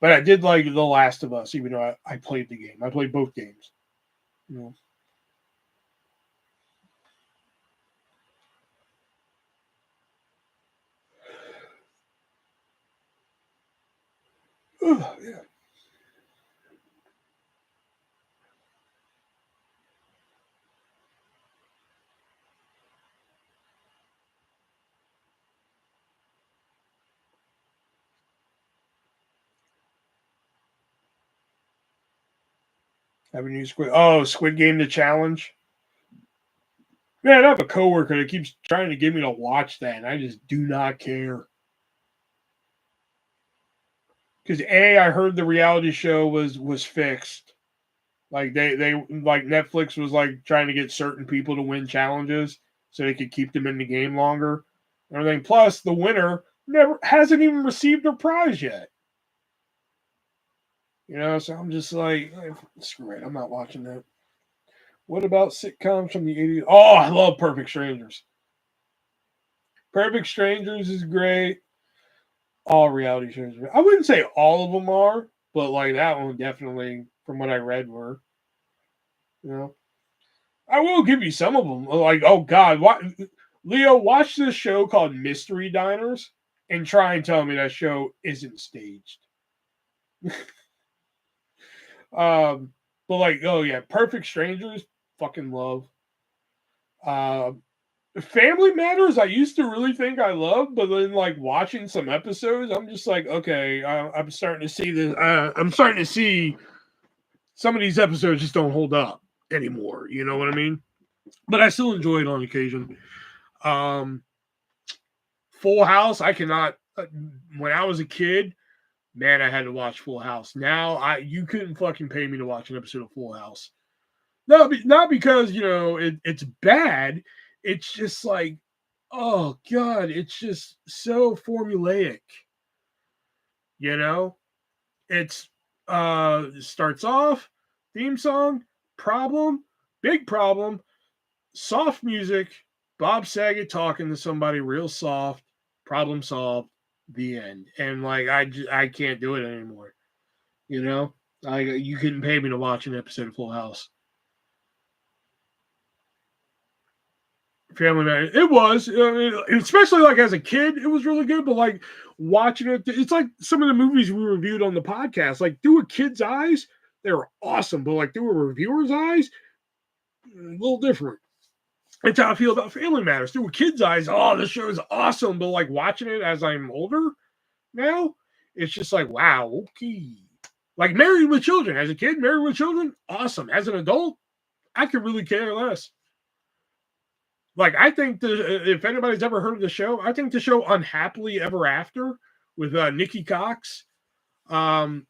But I did like The Last of Us, even though I played the game. I played both games. You know. Oh, yeah. Have a new Squid Game the Challenge. Man, I have a coworker that keeps trying to get me to watch that, and I just do not care. Because I heard the reality show was fixed. Like they like Netflix was like trying to get certain people to win challenges so they could keep them in the game longer. And everything. Plus, the winner never hasn't even received a prize yet. You know, so I'm just like, screw it, I'm not watching that. What about sitcoms from the 80s? Oh, I love Perfect Strangers. Perfect Strangers is great. All reality shows. I wouldn't say all of them are, but like that one definitely, from what I read, were. You know, I will give you some of them. Like, oh God, what? Leo, watch this show called Mystery Diners and try and tell me that show isn't staged. But like, oh yeah, Perfect Strangers, fucking love. Family Matters, I used to really think I loved, but then like watching some episodes, I'm just like, okay, I'm starting to see this. I'm starting to see some of these episodes just don't hold up anymore. You know what I mean? But I still enjoy it on occasion. Full House, I cannot. When I was a kid, man, I had to watch Full House. Now, you couldn't fucking pay me to watch an episode of Full House. No, not because it's bad. It's just like, oh God, it's just so formulaic. You know, it's starts off theme song, problem, big problem, soft music, Bob Saget talking to somebody real soft, problem solved, the end. And like I can't do it anymore. You know, you couldn't pay me to watch an episode of Full House. Family Man, it was, especially like as a kid, it was really good. But like watching it, it's like some of the movies we reviewed on the podcast. Like through a kid's eyes, they were awesome, but like through a reviewer's eyes, a little different. That's how I feel about Family Matters. Through a kid's eyes, oh, this show is awesome. But like watching it as I'm older now, it's just like, wow, okay. Like Married with Children. As a kid, Married with Children, awesome. As an adult, I could really care less. Like, I think if anybody's ever heard of the show, I think the show Unhappily Ever After with Nikki Cox in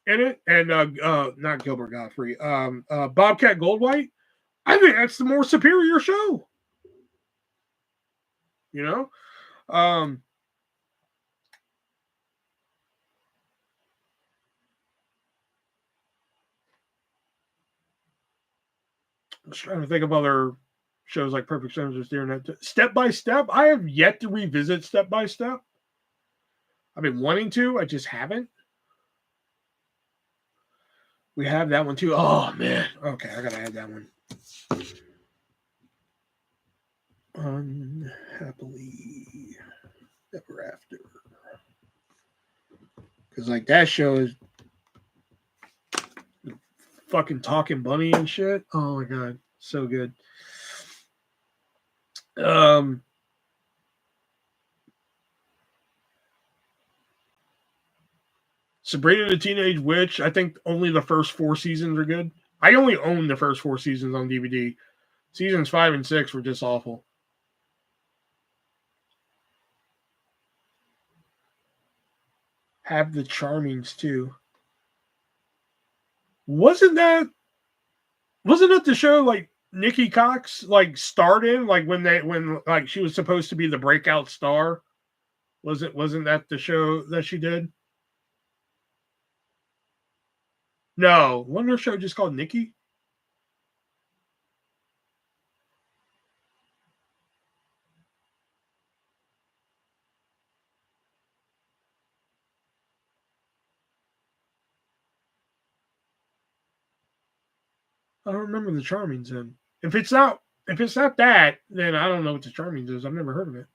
it, and not Gilbert Gottfried, Bobcat Goldthwait, I think that's the more superior show. You know? I was trying to think of other shows like Perfect Strangers during that. Step by Step. I have yet to revisit Step by Step. I've been wanting to. I just haven't. We have that one too. Oh man. Okay, I gotta add that one. Unhappily Ever After. Because like that show is fucking talking bunny and shit. Oh my god, so good. Sabrina the Teenage Witch, I think only the first 4 seasons are good. I only own the first 4 seasons on DVD. Seasons 5 and 6 were just awful. Have the Charmings too. Wasn't that the show like Nikki Cox like starred in, like when like she was supposed to be the breakout star? Wasn't that the show that she did? No, wasn't her show just called Nikki? I don't remember the Charmings in. If it's not that, then I don't know what the Charmings is. I've never heard of it.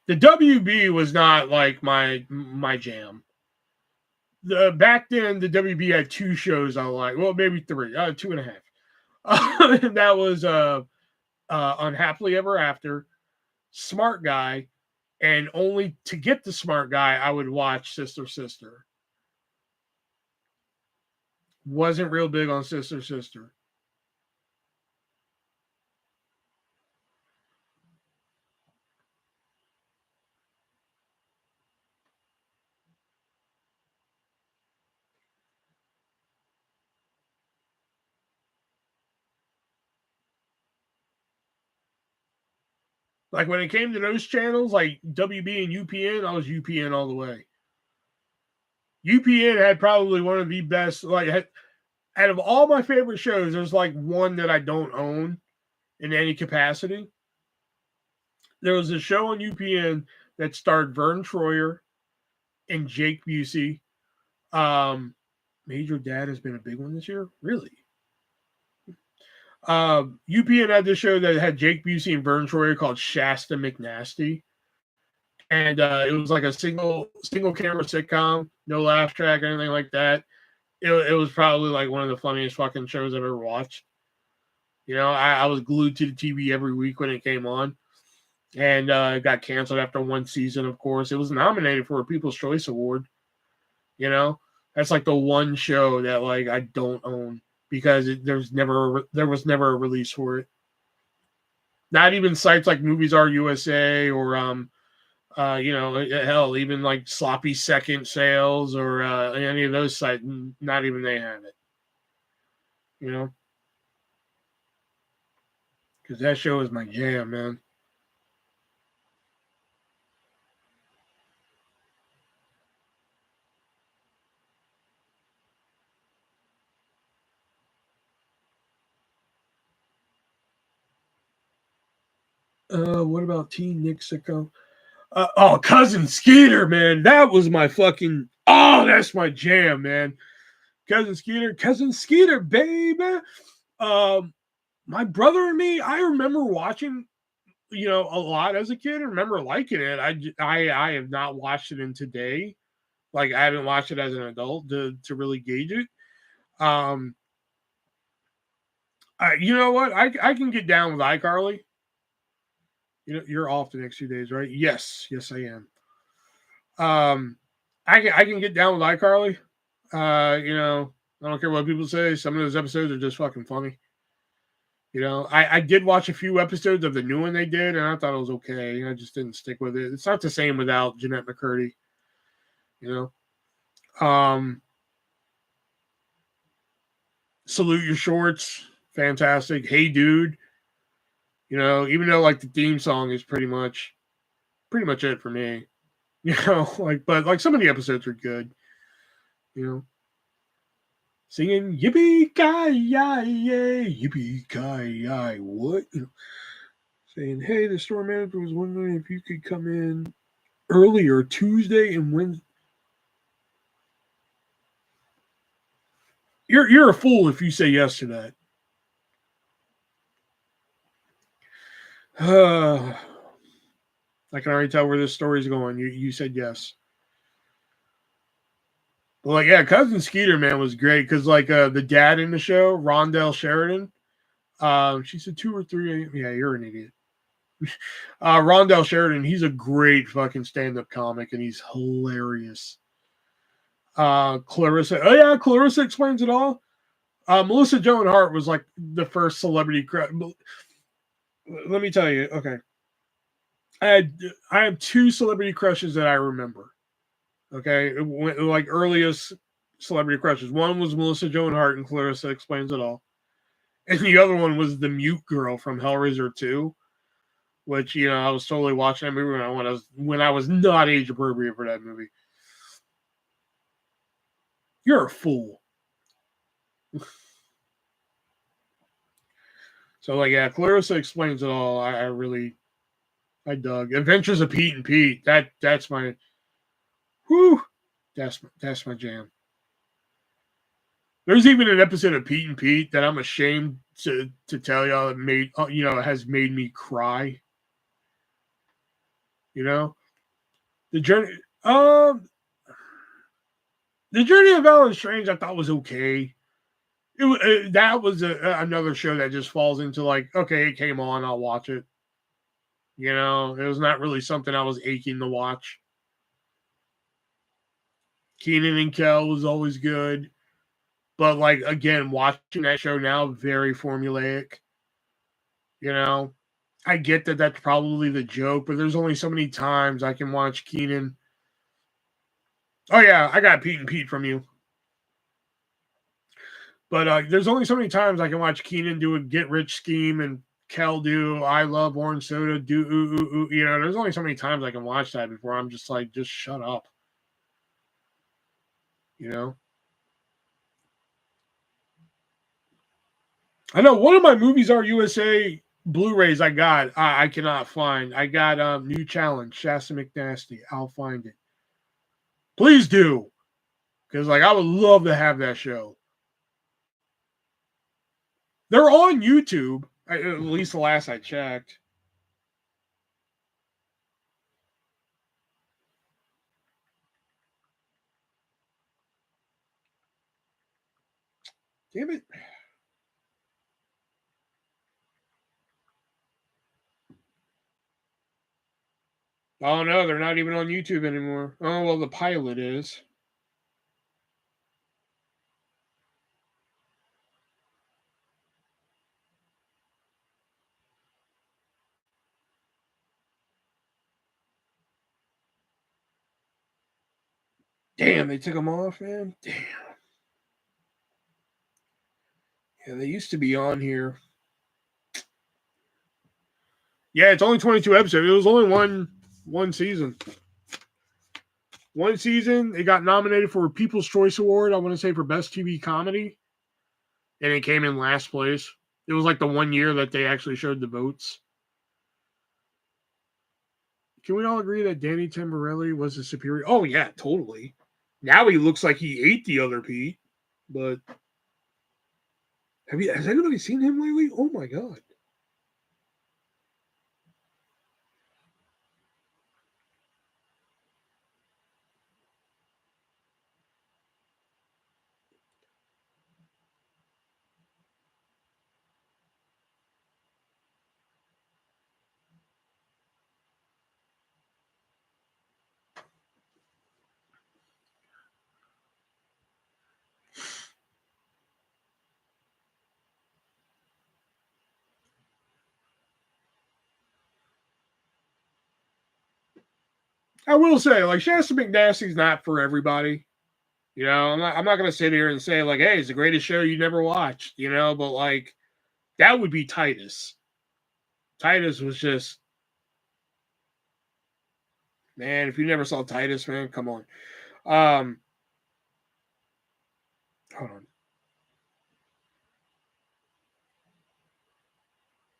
The WB was not like my jam. Back then the WB had 2 shows I liked. Well, maybe 3, 2.5. And that was Unhappily Ever After, Smart Guy, and only to get the Smart Guy I would watch Sister Sister. Wasn't real big on Sister Sister. Like when it came to those channels, like WB and UPN, I was UPN all the way. UPN had probably one of the best, like, out of all my favorite shows, there's like one that I don't own in any capacity. There was a show on UPN that starred Vern Troyer and Jake Busey. Major Dad has been a big one this year. Really? UPN had this show that had Jake Busey and Vern Troyer called Shasta McNasty. And it was like a single camera sitcom, no laugh track, anything like that. It was probably like one of the funniest fucking shows I've ever watched. You know, I was glued to the TV every week when it came on. And it got canceled after 1 season, of course. It was nominated for a People's Choice Award. You know, that's like the one show that like I don't own because there was never a release for it. Not even sites like Movies Are USA or you know, hell, even like Sloppy Second Sales or any of those sites. Not even they have it. You know, because that show is my jam, man. What about Teen Nick Sicko? Cousin Skeeter, man. That was my fucking. Oh, that's my jam, man. Cousin Skeeter, baby. My brother and me, I remember watching, you know, a lot as a kid. I remember liking it. I have not watched it in today. Like, I haven't watched it as an adult to really gauge it. You know what? I can get down with iCarly. You know, you're off the next few days, right? Yes, I am. I can get down with iCarly. You know, I don't care what people say. Some of those episodes are just fucking funny. You know, I did watch a few episodes of the new one they did, and I thought it was okay. I just didn't stick with it. It's not the same without Jeanette McCurdy. You know, Salute Your Shorts, fantastic. Hey Dude, you know, even though like the theme song is pretty much it for me. You know, like, but like some of the episodes are good. You know, singing yippee ki yay, yippee ki yay, what? You know, saying, hey, the store manager was wondering if you could come in earlier Tuesday and Wednesday. You're a fool if you say yes to that. I can already tell where this story's going. You said yes. Well, like, yeah, Cousin Skeeter, man, was great because like the dad in the show, Rondell Sheridan. She said 2 or 3. Yeah, you're an idiot. Rondell Sheridan, he's a great fucking stand-up comic and he's hilarious. Clarissa, oh yeah, Clarissa Explains It All. Melissa Joan Hart was like the first celebrity crush. Let me tell you, okay. I have 2 celebrity crushes that I remember. Okay, like earliest celebrity crushes. One was Melissa Joan Hart and Clarissa Explains It All, And the other one was the mute girl from Hellraiser 2, which, you know, I was totally watching that movie when I was not age appropriate for that movie. You're a fool. So, like, yeah, Clarissa explains it all. I dug. Adventures of Pete and Pete. That's my, whew, that's my jam. There's even an episode of Pete and Pete that I'm ashamed to tell y'all that has made me cry. You know, the journey of Alan Strange I thought was okay. That was another show that just falls into like, okay, it came on, I'll watch it. You know, it was not really something I was aching to watch. Kenan and Kel was always good. But, like, again, watching that show now, very formulaic. You know, I get that that's probably the joke, but there's only so many times I can watch Kenan. Oh, yeah, I got Pete and Pete from you. But there's only so many times I can watch Kenan do a get-rich scheme and Kel do I love orange soda, do ooh, ooh, ooh. You know, there's only so many times I can watch that before I'm just like, just shut up. You know? I know one of my Movies Are USA Blu-rays I got, I cannot find. I got New Challenge, Shasta McNasty. I'll find it. Please do. Because, like, I would love to have that show. They're on YouTube, at least the last I checked. Damn it. Oh, no, they're not even on YouTube anymore. Oh, well, the pilot is. Damn, they took them off, man. Damn. Yeah, they used to be on here. Yeah, it's only 22 episodes. It was only one season. One season, it got nominated for a People's Choice Award, I want to say, for Best TV Comedy. And it came in last place. It was like the 1 year that they actually showed the votes. Can we all agree that Danny Tamborelli was a superior? Oh, yeah, totally. Now he looks like he ate the other Pete. But has anybody seen him lately? Oh, my God. I will say, like, Shasta McNasty's not for everybody. You know, I'm not going to sit here and say, like, hey, it's the greatest show you never watched, you know, but, like, that would be Titus. Titus was just, man, if you never saw Titus, man, come on. Hold on.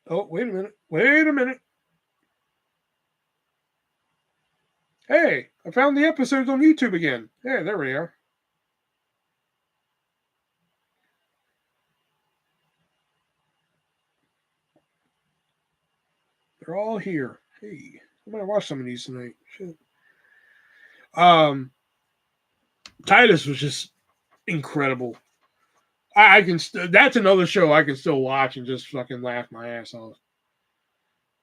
Oh, wait a minute. Wait a minute. Hey, I found the episodes on YouTube again. Yeah, there we are. They're all here. Hey, I'm gonna watch some of these tonight. Shit. Titus was just incredible. I can that's another show I can still watch and just fucking laugh my ass off.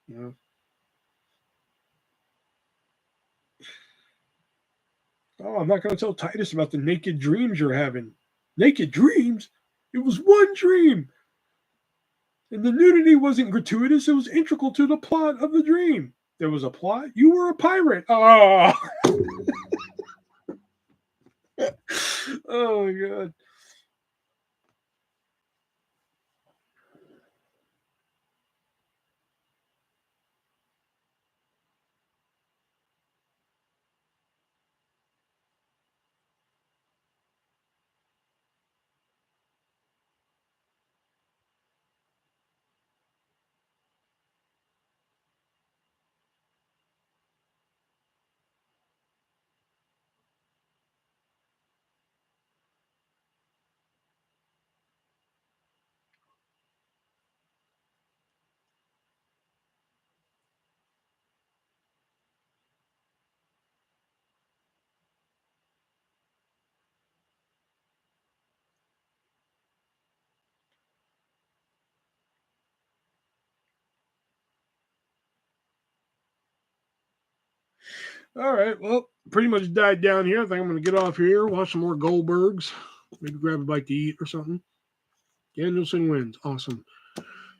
You know. Oh, I'm not gonna tell Titus about the naked dreams you're having. Naked dreams? It was one dream. And the nudity wasn't gratuitous, it was integral to the plot of the dream. There was a plot? You were a pirate. Oh, oh my God. All right. Well, pretty much died down here. I think I'm going to get off here, watch some more Goldbergs, maybe grab a bite to eat or something. Danielson wins. Awesome.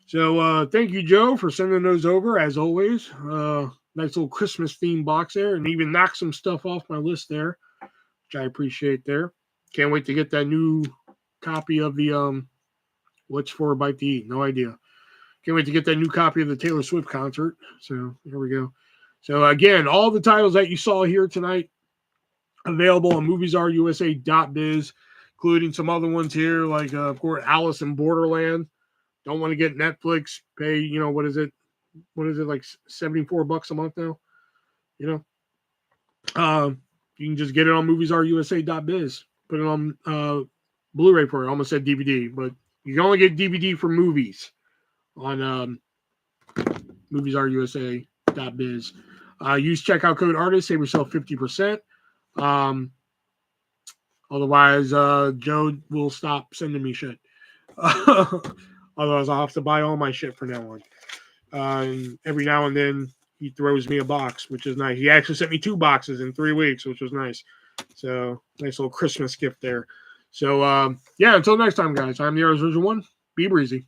So thank you, Joe, for sending those over, as always. Nice little Christmas themed box there, and even knocked some stuff off my list there, which I appreciate there. Can't wait to get that new copy of the what's for a bite to eat. No idea. Can't wait to get that new copy of the Taylor Swift concert. So here we go. So again, all the titles that you saw here tonight available on MoviesRUSA.biz, including some other ones here, like of course Alice in Borderland. Don't want to get Netflix, pay, you know, what is it, like $74 a month now? You know, you can just get it on MoviesRUSA.biz. Put it on Blu-ray for it. I almost said DVD, but you can only get DVD for movies on MoviesRUSA.biz. Use checkout code artist, save yourself 50%. Otherwise, Joe will stop sending me shit. Otherwise, I'll have to buy all my shit from now on. And every now and then, he throws me a box, which is nice. He actually sent me 2 boxes in 3 weeks, which was nice. So, nice little Christmas gift there. So, yeah, until next time, guys, I'm the ArtistVersion1. Be breezy.